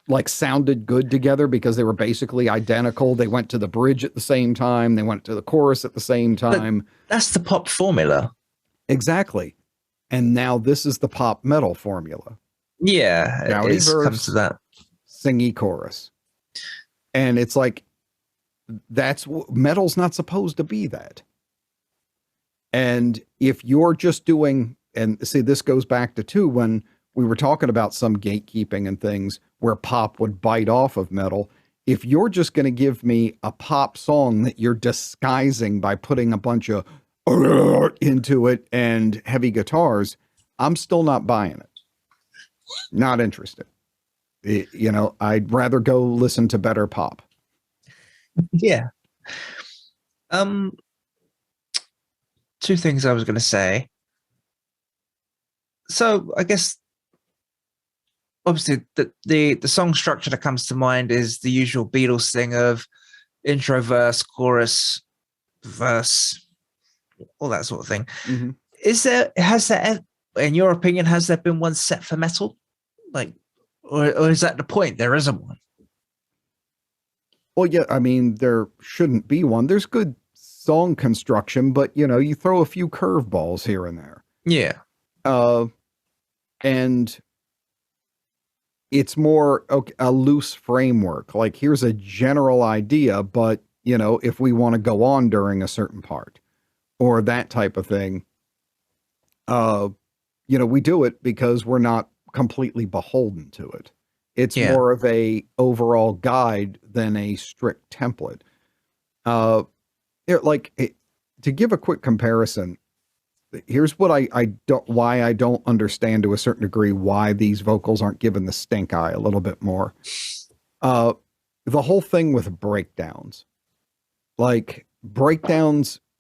like sounded good together because they were basically identical. They went to the bridge at the same time. They went to the chorus at the same time. But that's the pop formula. Exactly. And now this is the pop metal formula. Yeah. It comes to that. Singy chorus. And it's like, metal's not supposed to be that. And if you're just doing, and see, this goes back to too, when we were talking about some gatekeeping and things where pop would bite off of metal. If you're just going to give me a pop song that you're disguising by putting a bunch of into it and heavy guitars, I'm still not buying it. Not interested. You know, I'd rather go listen to better pop. Yeah. Two things I was going to say. So I guess obviously the song structure that comes to mind is the usual Beatles thing of intro, verse, chorus, verse, all that sort of thing. Has there, in your opinion, has there been one set for metal? Like, or is that the point? There isn't one. Well, yeah, I mean, there shouldn't be one. There's good song construction, but you know, you throw a few curveballs here and there. Yeah. And it's more a loose framework. Like, here's a general idea, but you know, if we want to go on during a certain part or that type of thing, you know, we do it because we're not completely beholden to it. It's more of a overall guide than a strict template. To give a quick comparison, here's what why I don't understand to a certain degree why these vocals aren't given the stink eye a little bit more. The whole thing with breakdowns,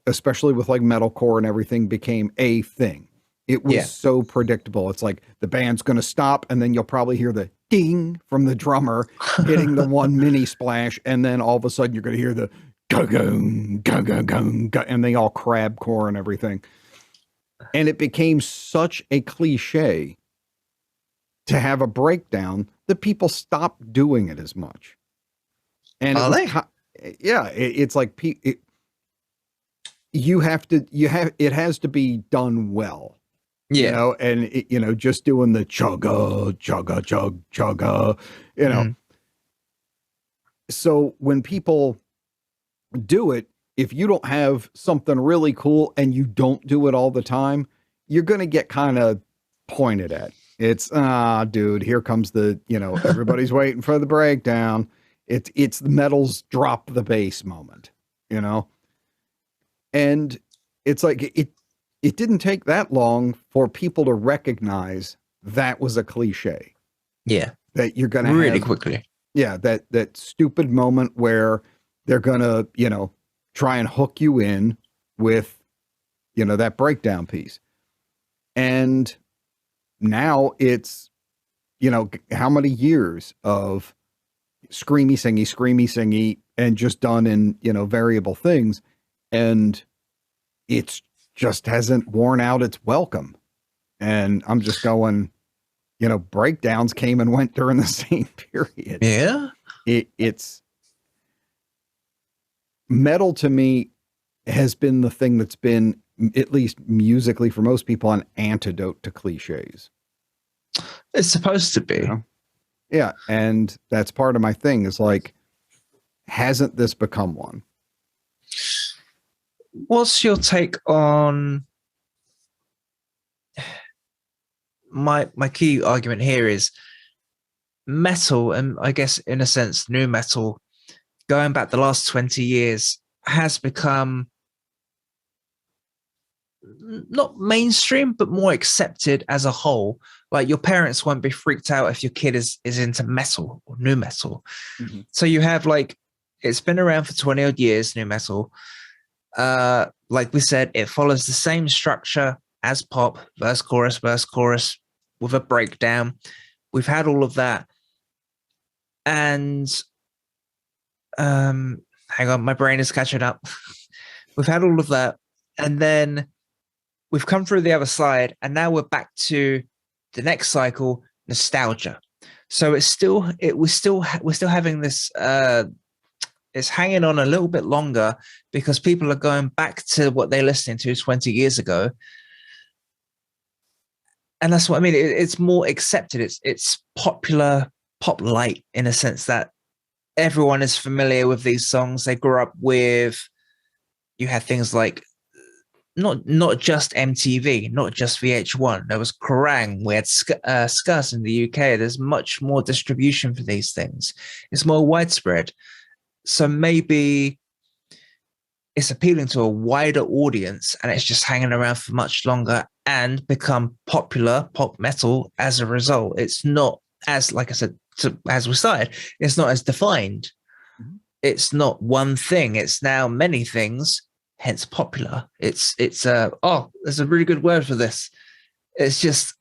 especially with like metalcore and everything, became a thing. It was so predictable. It's like the band's going to stop, and then you'll probably hear the ding from the drummer hitting the one mini splash, and then all of a sudden you're going to hear the ga-gung, ga-ga-gung, and they all crabcore and everything. And it became such a cliche to have a breakdown that people stopped doing it as much. And it's like it has to be done well. You know, and just doing the chugga, chugga, chug, chugga, you know. So when people do it, if you don't have something really cool and you don't do it all the time, you're going to get kind of pointed at. It's, dude, here comes everybody's waiting for the breakdown. It's the metal's drop the bass moment, you know? And it's like, it didn't take that long for people to recognize that was a cliche. Yeah. That you're going to really quickly. Yeah, that stupid moment where they're gonna, try and hook you in with, that breakdown piece. And now it's, how many years of screamy singy, and just done in, variable things. And it's just hasn't worn out its welcome. And I'm just going, breakdowns came and went during the same period. Yeah. It's metal to me has been the thing that's been, at least musically for most people, an antidote to cliches. It's supposed to be. Yeah. And that's part of my thing is like, hasn't this become one? What's your take on my key argument here is metal, and I guess in a sense, new metal, going back the last 20 years, has become not mainstream, but more accepted as a whole. Like your parents won't be freaked out if your kid is into metal or new metal. Mm-hmm. So you have like, it's been around for 20 odd years, new metal. Like we said, it follows the same structure as pop, verse, chorus, with a breakdown. We've had all of that. And hang on, my brain is catching up. We've had all of that. And then we've come through the other side, and now we're back to the next cycle, nostalgia. So we're still having this, it's hanging on a little bit longer because people are going back to what they're listening to 20 years ago. And that's what I mean. It's more accepted. It's popular pop light in a sense that everyone is familiar with these songs. They grew up with, you had things like, not just MTV, not just VH1. There was Kerrang. We had Scuzz in the UK. There's much more distribution for these things. It's more widespread. So maybe it's appealing to a wider audience, and it's just hanging around for much longer and become popular pop metal as a result. It's not as, like I said, as we started, it's not as defined. Mm-hmm. It's not one thing. It's now many things, hence popular. It's there's a really good word for this. It's just,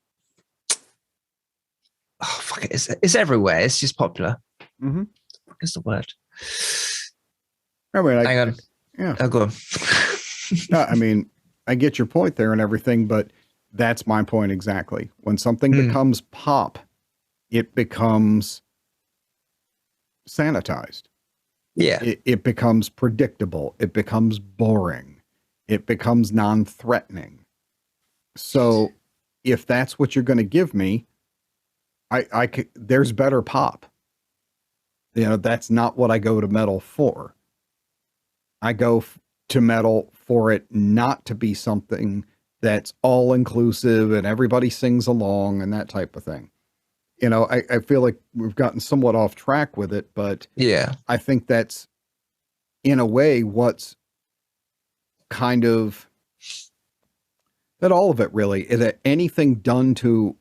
fuck it. It's everywhere. It's just popular. Mm-hmm. What's the word? I mean, hang on. Yeah. I'll go on. No, I mean, I get your point there and everything, but that's my point exactly. When something becomes pop, it becomes sanitized. Yeah. It becomes predictable. It becomes boring. It becomes non-threatening. So if that's what you're going to give me, there's better pop. That's not what I go to metal for. I go to metal for it not to be something that's all inclusive and everybody sings along and that type of thing. I feel like we've gotten somewhat off track with it, but yeah, I think that's in a way what's kind of that all of it really is, that anything done to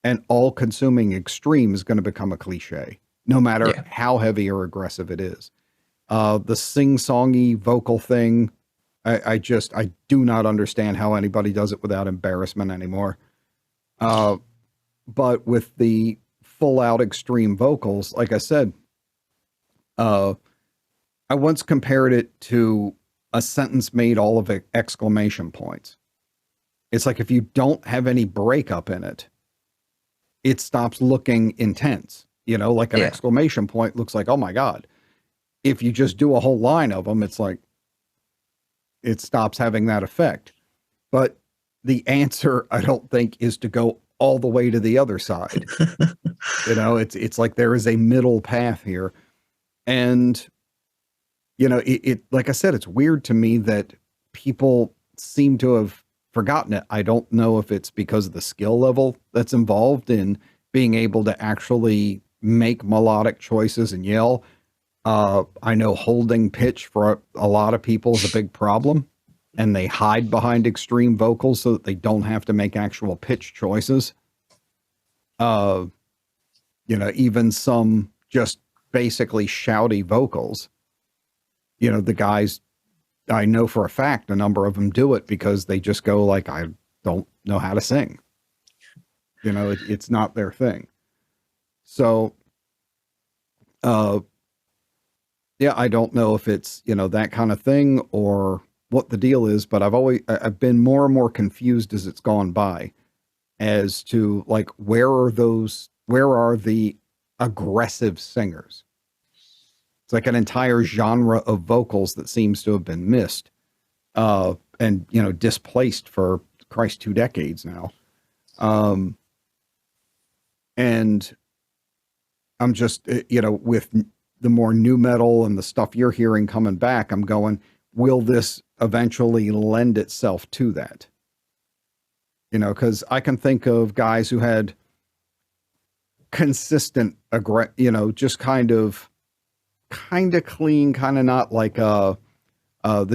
an all-consuming extreme is going to become a cliche, no matter how heavy or aggressive it is. The sing-songy vocal thing, I do not understand how anybody does it without embarrassment anymore. But with the full-out extreme vocals, like I said, I once compared it to a sentence made all of exclamation points. It's like if you don't have any breakup in it, it stops looking intense. Like an exclamation point looks like, oh my God. If you just do a whole line of them, it's like, it stops having that effect. But the answer, I don't think, is to go all the way to the other side. It's like there is a middle path here. And, it like I said, it's weird to me that people seem to have forgotten it. I don't know if it's because of the skill level that's involved in being able to actually make melodic choices and yell. I know holding pitch for a lot of people is a big problem, and they hide behind extreme vocals so that they don't have to make actual pitch choices. Even some just basically shouty vocals. You know, the guys, I know for a fact, a number of them do it because they just go like, I don't know how to sing. You know, it's not their thing. So, yeah, I don't know if it's, you know, that kind of thing or what the deal is, but I've been more and more confused as it's gone by as to like, where are the aggressive singers? It's like an entire genre of vocals that seems to have been missed, and, you know, displaced for Christ 2 decades now. And I'm just, you know, with the more new metal and the stuff you're hearing coming back, I'm going, will this eventually lend itself to that? You know, because I can think of guys who had consistent, you know, just kind of clean, kind of not like the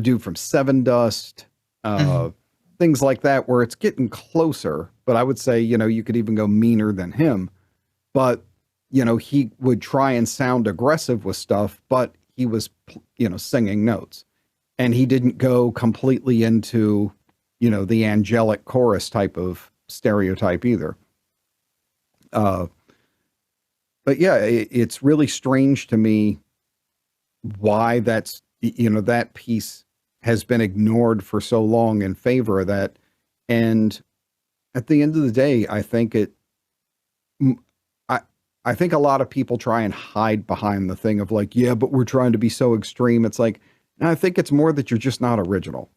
dude from Seven Dust, things like that, where it's getting closer. But I would say, you know, you could even go meaner than him. But, you know, he would try and sound aggressive with stuff, but he was, you know, singing notes. And he didn't go completely into, you know, the angelic chorus type of stereotype either. But yeah, it's really strange to me why that's, you know, that piece has been ignored for so long in favor of that. And at the end of the day, I think I think a lot of people try and hide behind the thing of like, yeah, but we're trying to be so extreme. It's like, and I think it's more that you're just not original.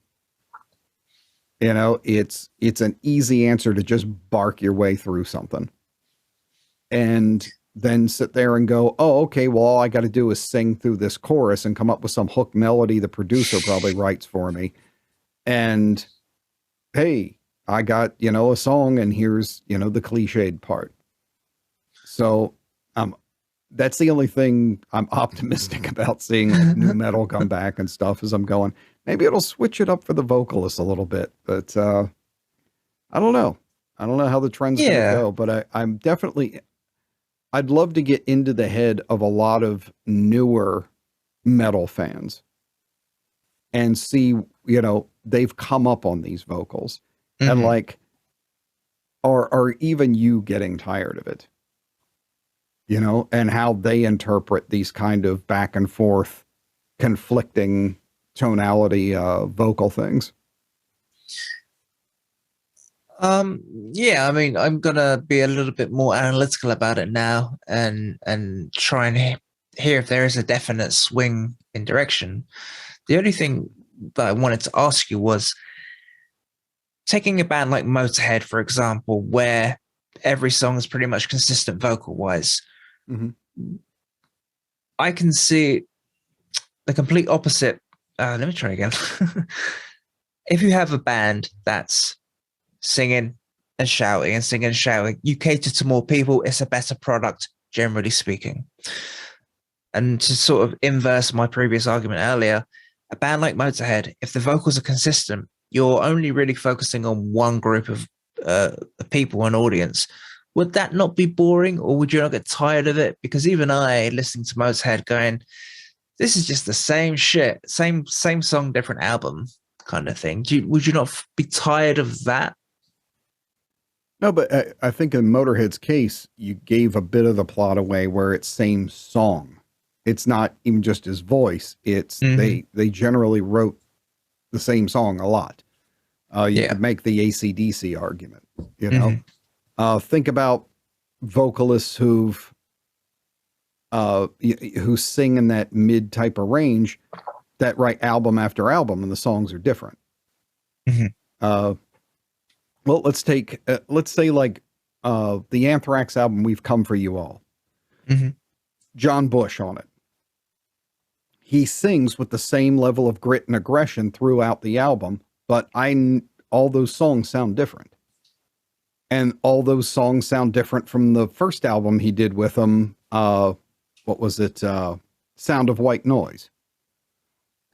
You know, it's an easy answer to just bark your way through something and then sit there and go, oh, okay, well, all I got to do is sing through this chorus and come up with some hook melody the producer probably writes for me. And hey, I got, you know, a song, and here's, you know, the cliched part. So that's the only thing I'm optimistic about seeing like new metal come back and stuff, is I'm going, maybe it'll switch it up for the vocalists a little bit. But I don't know. I don't know how the trend's going to go, but I'm definitely, I'd love to get into the head of a lot of newer metal fans and see, you know, they've come up on these vocals and like, are even you getting tired of it? You know, and how they interpret these kind of back and forth, conflicting tonality, vocal things. Yeah, I mean, I'm gonna be a little bit more analytical about it now and try and hear if there is a definite swing in direction. The only thing that I wanted to ask you was, taking a band like Motorhead, for example, where every song is pretty much consistent vocal wise. I can see the complete opposite. Let me try again. If you have a band that's singing and shouting and singing and shouting, you cater to more people. It's a better product, generally speaking. And to sort of inverse my previous argument earlier, a band like Motorhead, if the vocals are consistent, you're only really focusing on one group of people and audience. Would that not be boring, or would you not get tired of it? Because even I, listening to Motorhead, going, this is just the same shit, same song, different album kind of thing. Would you not be tired of that? No, but I think in Motorhead's case, you gave a bit of the plot away where it's same song. It's not even just his voice. It's they generally wrote the same song a lot. You could make the AC/DC argument, you know. Think about vocalists who sing in that mid type of range that write album after album and the songs are different. Well, let's say like the Anthrax album, We've Come For You All. John Bush on it. He sings with the same level of grit and aggression throughout the album, but all those songs sound different. And all those songs sound different from the first album he did with them. What was it? Sound of White Noise.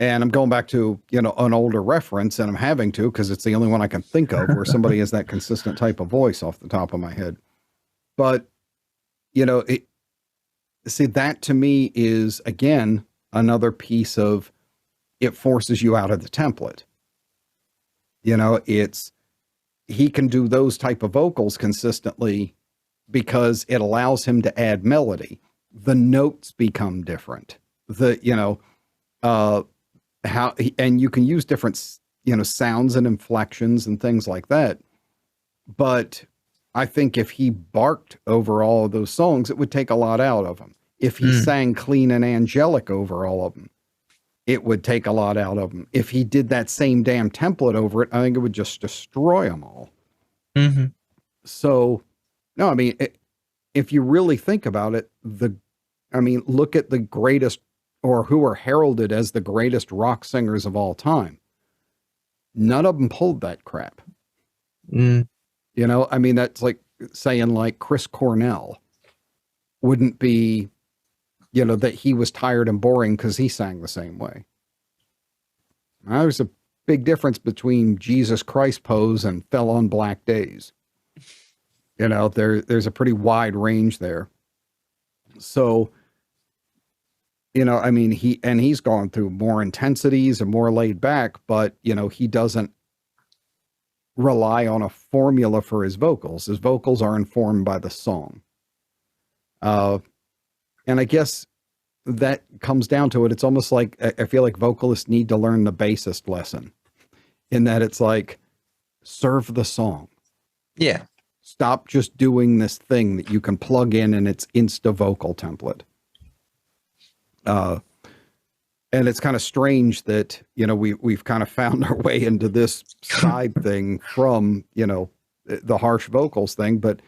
And I'm going back to, you know, an older reference, and I'm having to, because it's the only one I can think of where somebody has that consistent type of voice off the top of my head. But, you know, see, that to me is, again, another piece of, it forces you out of the template. You know, he can do those type of vocals consistently because it allows him to add melody. The notes become different. And you can use different, sounds and inflections and things like that. But I think if he barked over all of those songs, it would take a lot out of him. If he sang clean and angelic over all of them, it would take a lot out of him. If he did that same damn template over it, I think it would just destroy them all. Mm-hmm. So, no, I mean, if you really think about it, look at the greatest, or who are heralded as the greatest rock singers of all time. None of them pulled that crap. Mm. You know, I mean, that's like saying like Chris Cornell wouldn't be, that he was tired and boring because he sang the same way. There's a big difference between Jesus Christ Pose and Fell on Black Days. There's a pretty wide range there. So, I mean, he's gone through more intensities and more laid back, but, he doesn't rely on a formula for his vocals. His vocals are informed by the song. And I guess that comes down to it. It's almost like, I feel like vocalists need to learn the bassist lesson, in that it's like, serve the song. Yeah. Stop just doing this thing that you can plug in and it's insta vocal template. And it's kind of strange that, we've kind of found our way into this side thing from, the harsh vocals thing, but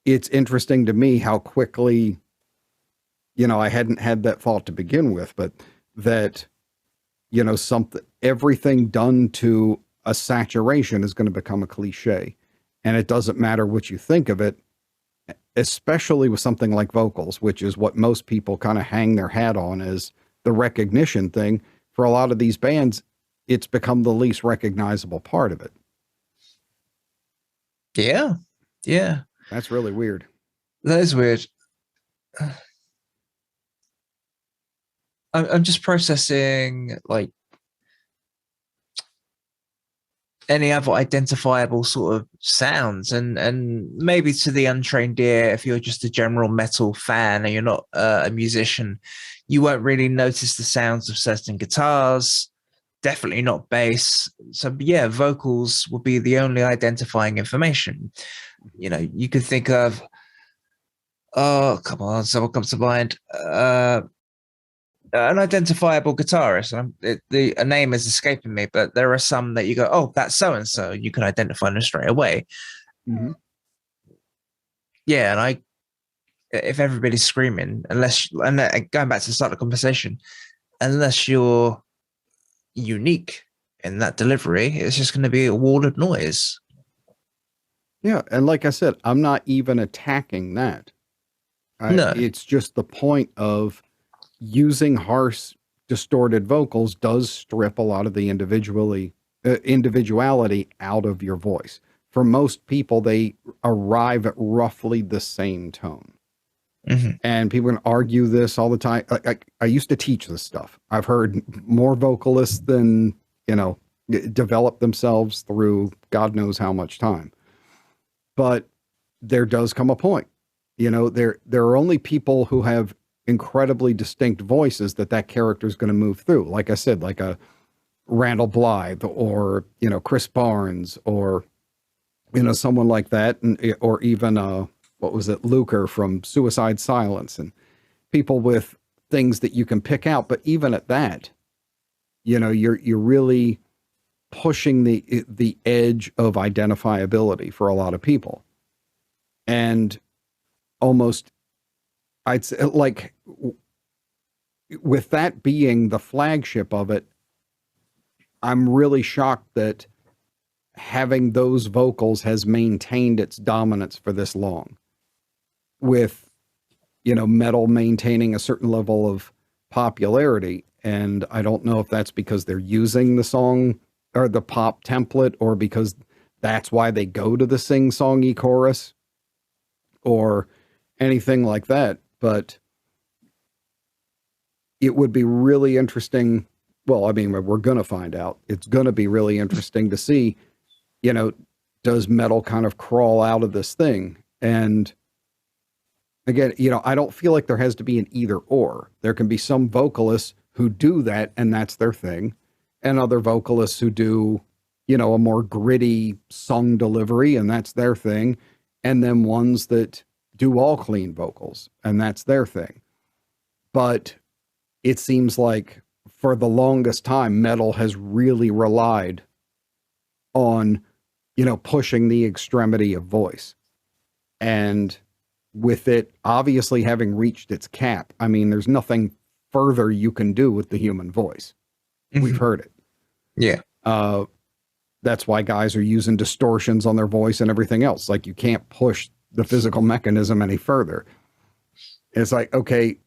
it's interesting to me how quickly, I hadn't had that thought to begin with, but that, everything done to a saturation is going to become a cliche. And it doesn't matter what you think of it, especially with something like vocals, which is what most people kind of hang their hat on as the recognition thing. For a lot of these bands, it's become the least recognizable part of it. Yeah. Yeah. That's really weird. That is weird. I'm just processing like any other identifiable sort of sounds, and maybe to the untrained ear, if you're just a general metal fan and you're not a musician, you won't really notice the sounds of certain guitars, definitely not bass. So yeah, vocals will be the only identifying information. You could think of, oh, come on, someone comes to mind. An identifiable guitarist. A name is escaping me, but there are some that you go, oh, that's so and so. You can identify them straight away. Mm-hmm. Yeah, and if everybody's screaming, and going back to the start of the conversation, unless you're unique in that delivery, it's just going to be a wall of noise. Yeah, and like I said, I'm not even attacking that. No, it's just the point of using harsh, distorted vocals does strip a lot of the individuality out of your voice. For most people, they arrive at roughly the same tone. Mm-hmm. And people can argue this all the time. I used to teach this stuff. I've heard more vocalists than, develop themselves through God knows how much time. But there does come a point. There are only people who have incredibly distinct voices that character is going to move through. Like I said, like a Randall Blythe or, Chris Barnes or, someone like that. Or even, what was it? Luker from Suicide Silence, and people with things that you can pick out. But even at that, you're really pushing the edge of identifiability for a lot of people. And almost, I'd say, like, with that being the flagship of it, I'm really shocked that having those vocals has maintained its dominance for this long, with, metal maintaining a certain level of popularity. And I don't know if that's because they're using the song or the pop template, or because that's why they go to the sing-songy chorus or anything like that. but it would be really interesting. Well, I mean, we're going to find out. It's going to be really interesting to see, you know, does metal kind of crawl out of this thing? And again, you know, I don't feel like there has to be an either or. There can be some vocalists who do that and that's their thing, and other vocalists who do, you know, a more gritty song delivery and that's their thing, and then ones that do all clean vocals and that's their thing. But it seems like for the longest time, metal has really relied on, you know, pushing the extremity of voice. And with it obviously having reached its cap, I mean, there's nothing further you can do with the human voice. We've heard it. Yeah. That's why guys are using distortions on their voice and everything else. Like, you can't push the physical mechanism any further. It's like, okay,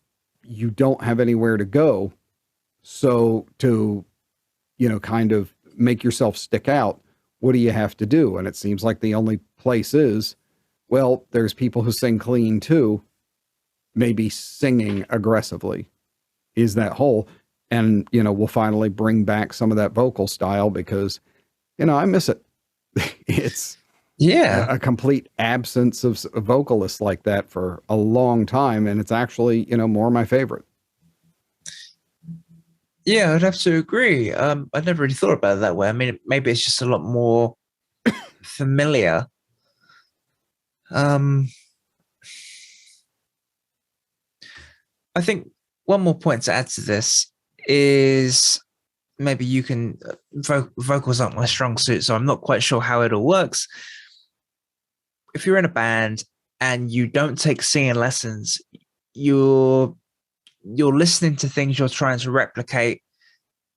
you don't have anywhere to go. So to, you know, kind of make yourself stick out, what do you have to do? And it seems like the only place is, well, there's people who sing clean too, maybe singing aggressively is that whole. And, you know, we'll finally bring back some of that vocal style because, you know, I miss it. It's a complete absence of vocalists like that for a long time. And it's actually, you know, more my favorite. Yeah, I'd have to agree. I never really thought about it that way. I mean, maybe it's just a lot more familiar. I think one more point to add to this is maybe you can, vocals aren't my strong suit, so I'm not quite sure how it all works. If you're in a band and you don't take singing lessons, you're listening to things you're trying to replicate,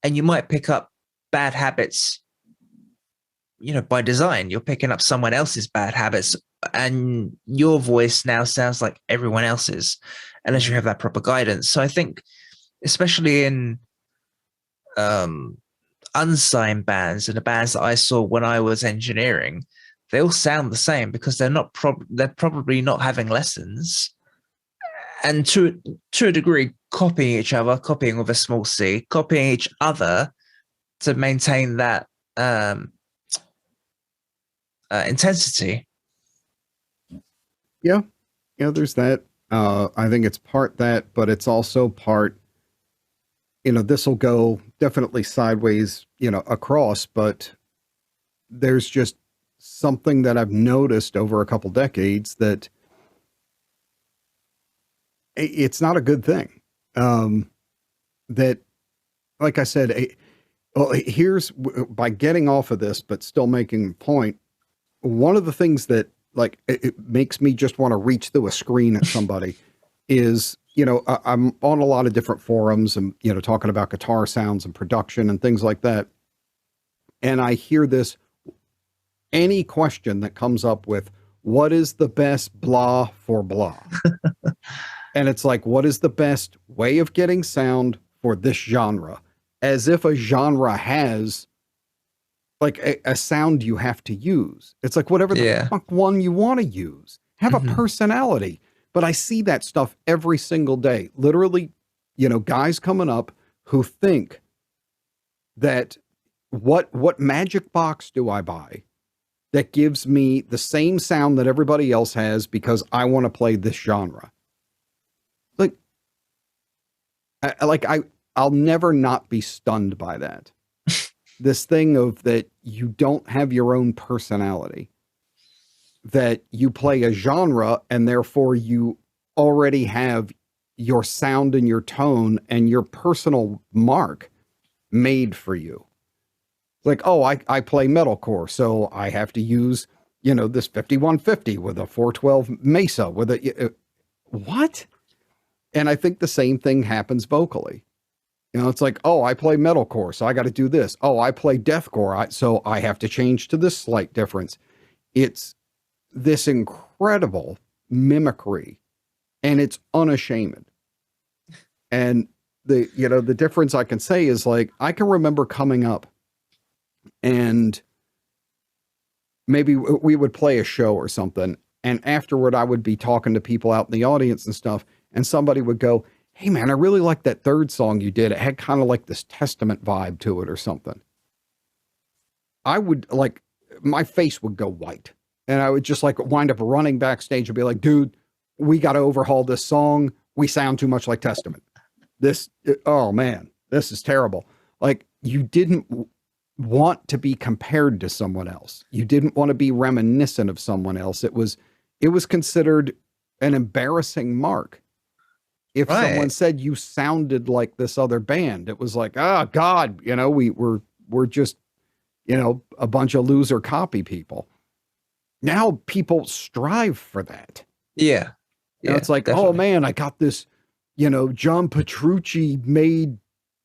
and you might pick up bad habits, you know, by design. You're picking up someone else's bad habits, and your voice now sounds like everyone else's, unless you have that proper guidance. So I think, especially in unsigned bands and the bands that I saw when I was engineering, they all sound the same because they're probably not having lessons, and to a degree copying each other, copying with a small c, copying each other to maintain that intensity. Yeah, there's that. I think it's part that, but it's also part, you know, this will go definitely sideways, you know, across, but there's just something that I've noticed over a couple decades that it's not a good thing. That, like I said, well, here's, by getting off of this, but still making the point, one of the things that, like, it makes me just want to reach through a screen at somebody is, you know, I'm on a lot of different forums and, you know, talking about guitar sounds and production and things like that. And I hear this, any question that comes up with, what is the best blah for blah? And it's like, what is the best way of getting sound for this genre? As if a genre has like a sound you have to use. It's like, whatever the fuck one you want to use. Have a personality. But I see that stuff every single day. Literally, you know, guys coming up who think that what magic box do I buy that gives me the same sound that everybody else has because I want to play this genre? I'll never not be stunned by that. This thing of that you don't have your own personality, that you play a genre and therefore you already have your sound and your tone and your personal mark made for you. Like, oh, I play metalcore, so I have to use, you know, this 5150 with a 412 Mesa with a, what? And I think the same thing happens vocally. You know, it's like, oh, I play metalcore, so I got to do this. Oh, I play deathcore, so I have to change to this slight difference. It's this incredible mimicry, and it's unashamed. And the, you know, the difference I can say is, like, I can remember coming up and maybe we would play a show or something, and afterward I would be talking to people out in the audience and stuff, and somebody would go, hey man, I really like that third song you did. It had kind of like this Testament vibe to it or something. I would like, my face would go white and I would just like wind up running backstage and be like, dude, we got to overhaul this song. We sound too much like Testament. Oh man, this is terrible. Like, you didn't want to be compared to someone else. You didn't want to be reminiscent of someone else. It was considered an embarrassing mark. If someone said you sounded like this other band, it was like, oh God, we're just, a bunch of loser copy people. Now people strive for that. Yeah. It's like, definitely. Oh man, I got this, John Petrucci made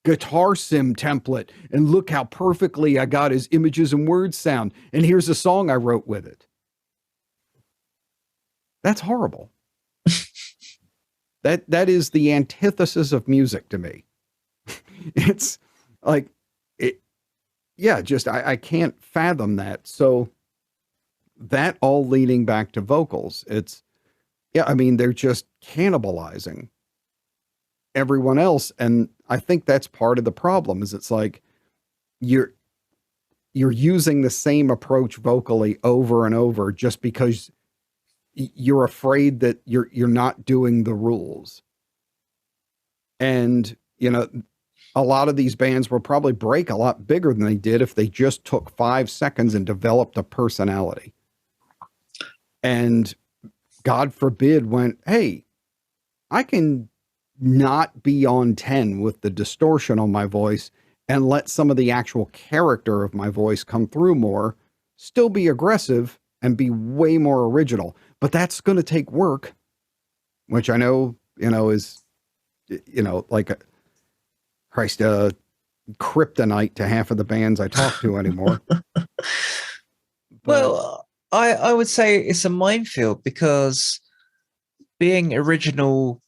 guitar sim template, and look how perfectly I got his images and words sound. And here's a song I wrote with it. That's horrible. That is the antithesis of music to me. It's like, I can't fathom that. So that all leading back to vocals, they're just cannibalizing everyone else. And I think that's part of the problem, is it's like you're using the same approach vocally over and over just because you're afraid that you're not doing the rules. And, a lot of these bands will probably break a lot bigger than they did if they just took 5 seconds and developed a personality. And God forbid went, hey, I can not be on 10 with the distortion on my voice and let some of the actual character of my voice come through more, still be aggressive and be way more original. But that's going to take work, which I know, is, like kryptonite to half of the bands I talk to anymore. Well, I would say it's a minefield, because being original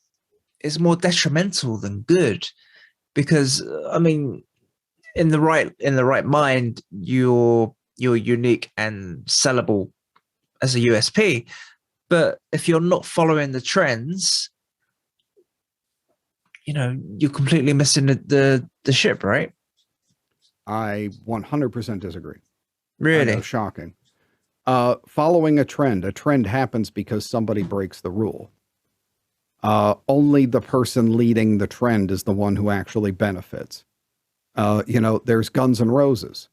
is more detrimental than good. Because in the right mind, you're unique and sellable as a USP. But if you're not following the trends, you're completely missing the ship, right? I 100% disagree. Really? I know, shocking. Following a trend happens because somebody breaks the rule. Only the person leading the trend is the one who actually benefits. There's Guns N' Roses.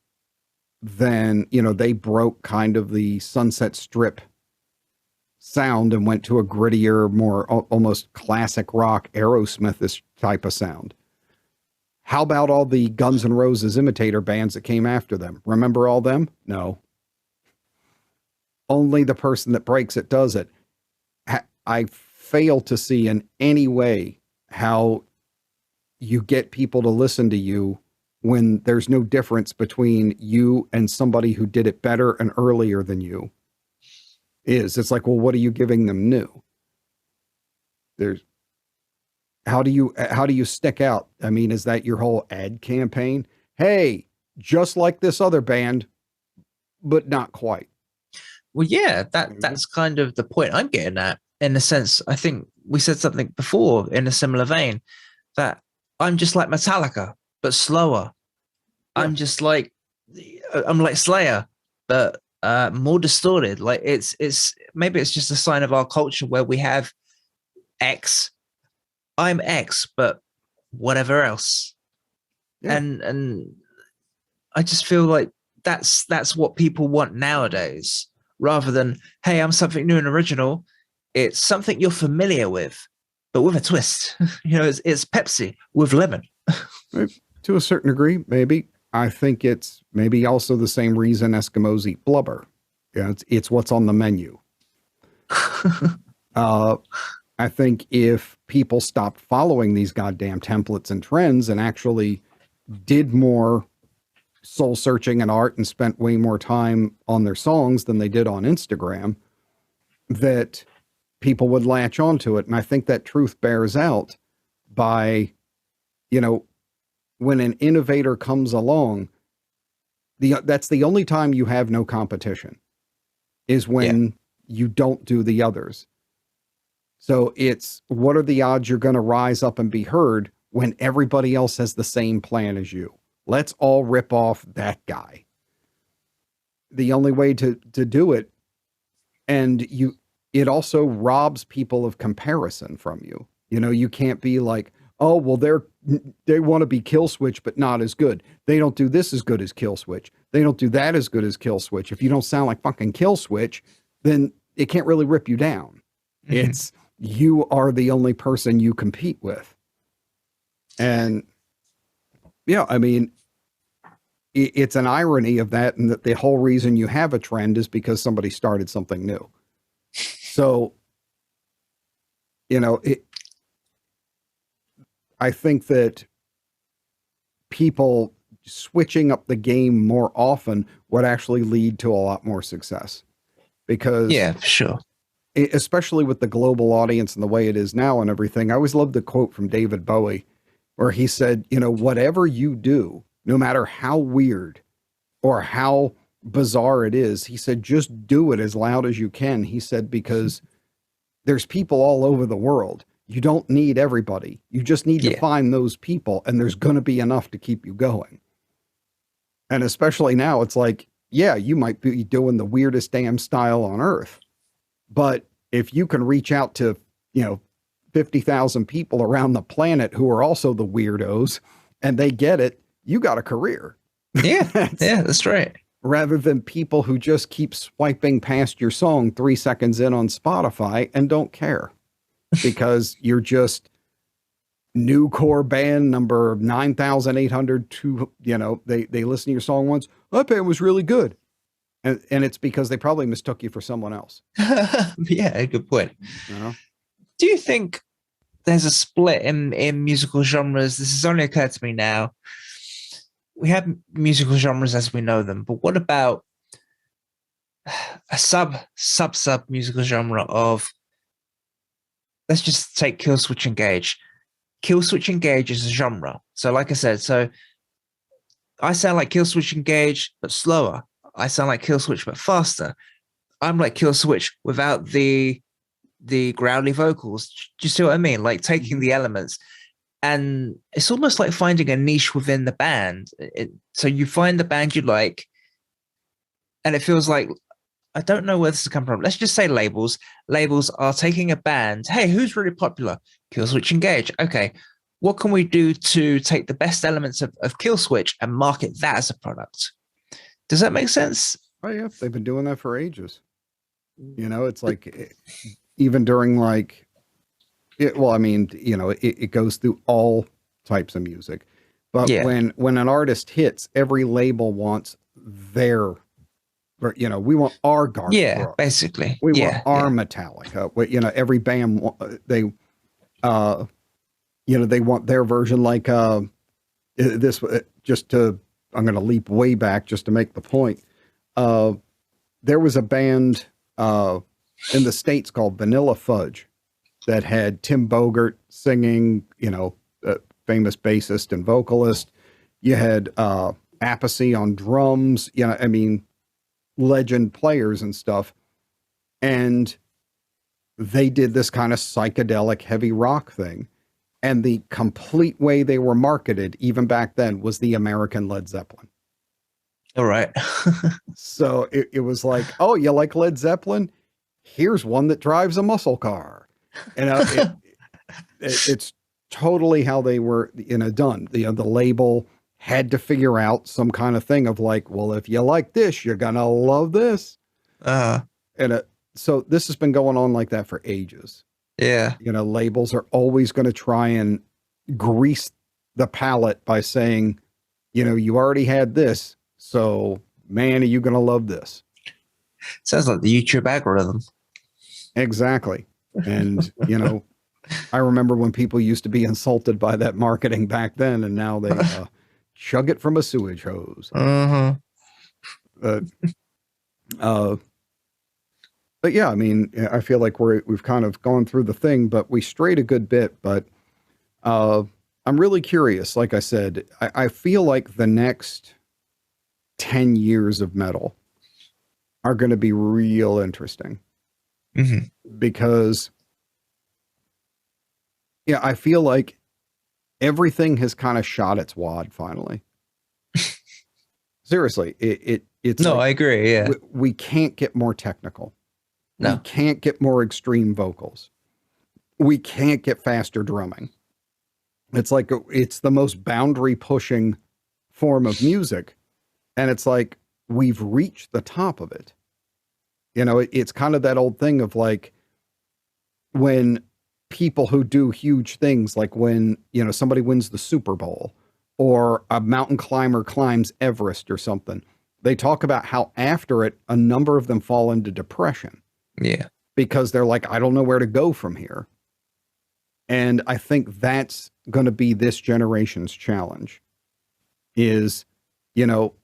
Then, they broke kind of the Sunset Strip sound and went to a grittier, more almost classic rock, Aerosmith-ish type of sound. How about all the Guns N' Roses imitator bands that came after them? Remember all them? No. Only the person that breaks it does it. I fail to see in any way how you get people to listen to you when there's no difference between you and somebody who did it better and earlier than you. It's like, well, what are you giving them new? How do you stick out? Is that your whole ad campaign? Hey, just like this other band, but not quite. Well, yeah, that's kind of the point I'm getting at. In a sense, I think we said something before in a similar vein, that I'm just like Metallica, but slower. Yeah. I'm like Slayer, but more distorted. Like it's maybe it's just a sign of our culture where we have X. I'm X, but whatever else. Yeah. And I just feel like that's what people want nowadays, rather than, hey, I'm something new and original. It's something you're familiar with, but with a twist. It's Pepsi with lemon. To a certain degree, maybe. I think it's maybe also the same reason Eskimos eat blubber. Yeah, it's what's on the menu. I think if people stopped following these goddamn templates and trends and actually did more soul searching and art and spent way more time on their songs than they did on Instagram, that people would latch onto it. And I think that truth bears out by, when an innovator comes along, that's the only time you have no competition, is when you don't do the others. So it's, what are the odds you're going to rise up and be heard when everybody else has the same plan as you? Let's all rip off that guy. The only way to do it, and it also robs people of comparison from you. You know, you can't be like, oh, well, they want to be Kill Switch, but not as good. They don't do this as good as Kill Switch. They don't do that as good as Kill Switch. If you don't sound like fucking Kill Switch, then it can't really rip you down. Mm-hmm. It's, you are the only person you compete with. And yeah, I mean, it's an irony of that, and that the whole reason you have a trend is because somebody started something new. So, you know, I think that people switching up the game more often would actually lead to a lot more success. Because, yeah, for sure. Especially with the global audience and the way it is now and everything. I always loved the quote from David Bowie where he said, you know, whatever you do, no matter how weird or how bizarre it is, he said, just do it as loud as you can. He said, because there's people all over the world. You don't need everybody. You just need to find those people, and there's going to be enough to keep you going. And especially now, it's like, yeah, you might be doing the weirdest damn style on earth, but if you can reach out to, you know, 50,000 people around the planet who are also the weirdos, and they get it, you got a career. Yeah, that's right. Rather than people who just keep swiping past your song 3 seconds in on Spotify and don't care because you're just new core band number 9,800 to, you know, they listen to your song once. That band was really good. And it's because they probably mistook you for someone else. Yeah, good point. Uh-huh. Do you think there's a split in musical genres? This has only occurred to me now. We have musical genres as we know them, but what about a sub musical genre of, let's just take Kill Switch Engage. Kill Switch Engage is a genre. So like I said, so I sound like Kill Switch Engage, but slower. I sound like Kill Switch, but faster. I'm like Kill Switch without the growly vocals. Do you see what I mean? Like taking the elements, and it's almost like finding a niche within the band. So you find the band you like, and it feels like, I don't know where this has come from. Let's just say labels. Labels are taking a band. Hey, who's really popular? Kill Switch Engage. Okay, what can we do to take the best elements of Kill Switch and market that as a product? Does that make sense? Oh yeah, they've been doing that for ages. You know, it's like, even during like, well, I mean, you know, it goes through all types of music, but when an artist hits, every label wants their, you know, we want our Garth Brooks. Basically. We want our Metallica. You know, every band, they, you know, they want their version. Like this, just to, I'm going to leap way back just to make the point. There was a band in the States called Vanilla Fudge that had Tim Bogert singing, you know, famous bassist and vocalist. You had Appice on drums, you know, I mean, legend players and stuff. And they did this kind of psychedelic heavy rock thing. And the complete way they were marketed, even back then, was the American Led Zeppelin. All right. So it was like, oh, you like Led Zeppelin? Here's one that drives a muscle car. And it's totally how they were, you know, done. The label had to figure out some kind of thing of like, well, if you like this, you're going to love this. And so this has been going on like that for ages. Yeah. You know, labels are always going to try and grease the palate by saying, you know, you already had this, so man, are you going to love this? Sounds like the YouTube algorithm. Exactly. And, you know, I remember when people used to be insulted by that marketing back then, and now they chug it from a sewage hose. But yeah, I mean, I feel like we've kind of gone through the thing, but we strayed a good bit. But I'm really curious. Like I said, I feel like the next 10 years of metal are going to be real interesting. Because Yeah, I feel like everything has kind of shot its wad finally. Seriously, it's No, like I agree. Yeah. we can't get more technical. We No. can't get more extreme vocals. We can't get faster drumming. It's like it's the most boundary pushing form of music, and it's like we've reached the top of it. You know, it's kind of that old thing of like when people who do huge things, like when, you know, somebody wins the Super Bowl or a mountain climber climbs Everest or something, they talk about how after it, a number of them fall into depression. Yeah. Because they're like, I don't know where to go from here. And I think that's going to be this generation's challenge is, you know,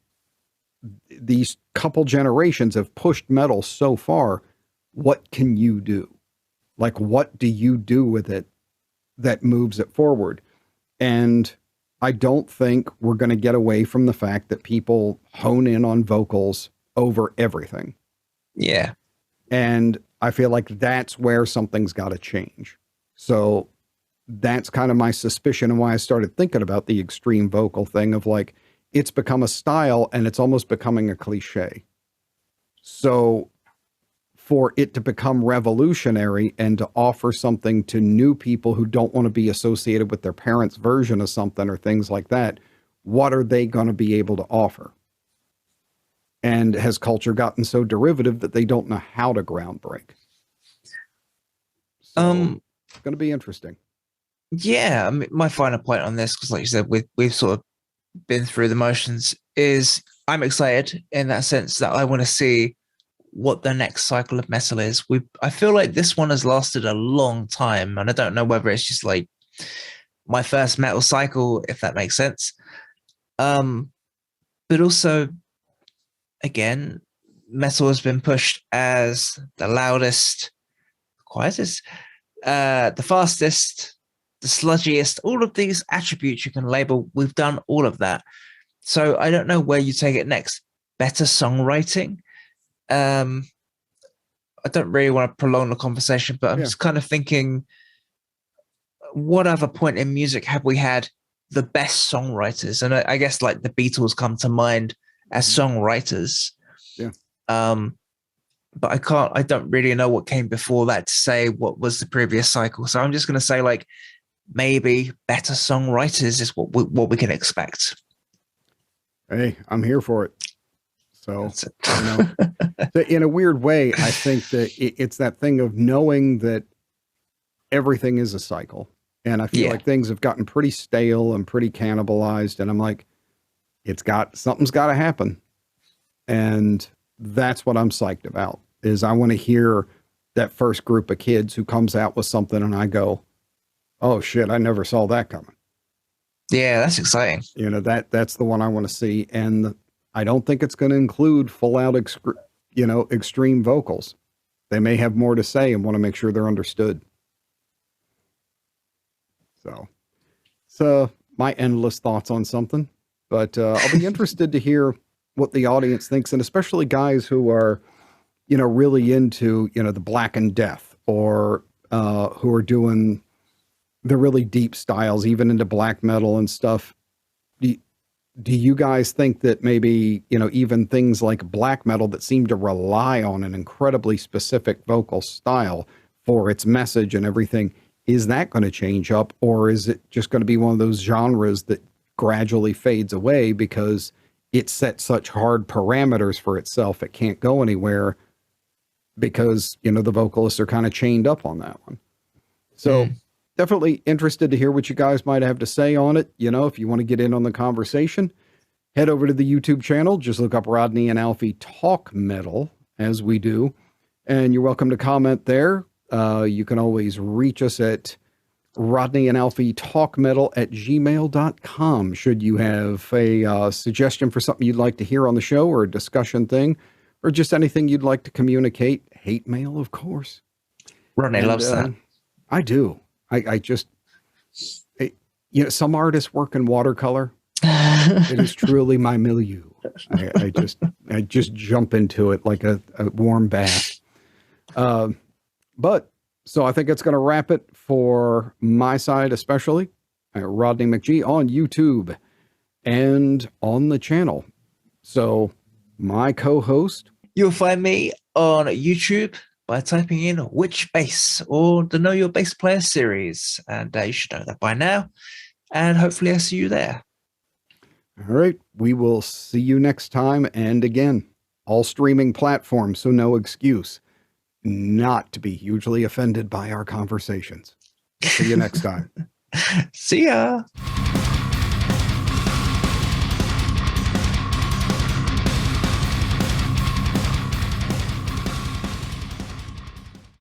these couple generations have pushed metal so far. What can you do? Like, what do you do with it that moves it forward? And I don't think we're going to get away from the fact that people hone in on vocals over everything. Yeah. And I feel like that's where something's got to change. So that's kind of my suspicion and why I started thinking about the extreme vocal thing of like, it's become a style and it's almost becoming a cliche. So for it to become revolutionary and to offer something to new people who don't want to be associated with their parents' version of something or things like that, what are they going to be able to offer? And has culture gotten so derivative that they don't know how to ground break? So, it's going to be interesting. Yeah, I mean, my final point on this, because like you said, we've sort of been through the motions, is I'm excited in that sense that I want to see what the next cycle of metal is. I feel like this one has lasted a long time, and I don't know whether it's just like my first metal cycle, if that makes sense. But also, again, metal has been pushed as the loudest, quietest, the fastest, the sludgiest, all of these attributes you can label. We've done all of that. So I don't know where you take it next. Better songwriting. I don't really want to prolong the conversation, but I'm just kind of thinking, what other point in music have we had the best songwriters? And I guess like the Beatles come to mind as songwriters. Yeah. But I don't really know what came before that to say what was the previous cycle. So I'm just going to say like, maybe better songwriters is what we can expect. Hey, I'm here for it. So, you know, in a weird way, I think that it's that thing of knowing that everything is a cycle. And I feel like things have gotten pretty stale and pretty cannibalized. And I'm like, something's got to happen. And that's what I'm psyched about, is I want to hear that first group of kids who comes out with something and I go, oh shit, I never saw that coming. Yeah, that's exciting. You know, that's the one I want to see. And I don't think it's going to include full out, extreme vocals. They may have more to say and want to make sure they're understood. So my endless thoughts on something, but I'll be interested to hear what the audience thinks, and especially guys who are, you know, really into, you know, the Black and Death, or who are doing the really deep styles, even into black metal and stuff. Do you guys think that maybe, you know, even things like black metal that seem to rely on an incredibly specific vocal style for its message and everything, is that going to change up, or is it just going to be one of those genres that gradually fades away because it sets such hard parameters for itself it can't go anywhere because, you know, the vocalists are kind of chained up on that one? So definitely interested to hear what you guys might have to say on it. You know, if you want to get in on the conversation, head over to the YouTube channel. Just look up Rodney and Alfie Talk Metal, as we do, and you're welcome to comment there. You can always reach us at Rodney and Alfie Talk Metal at gmail.com. Should you have a suggestion for something you'd like to hear on the show, or a discussion thing, or just anything you'd like to communicate, hate mail, of course. Rodney loves that. I do. You know, some artists work in watercolor. It is truly my milieu. I just jump into it like a warm bath. But So I think it's going to wrap it for my side, especially Rodney McGee on YouTube and on the channel. So my co-host, you'll find me on YouTube by typing in Which Bass or the Know Your Bass Player series. And you should know that by now. And hopefully I see you there. All right. We will see you next time. And again, all streaming platforms, so no excuse not to be hugely offended by our conversations. See you next time. See ya.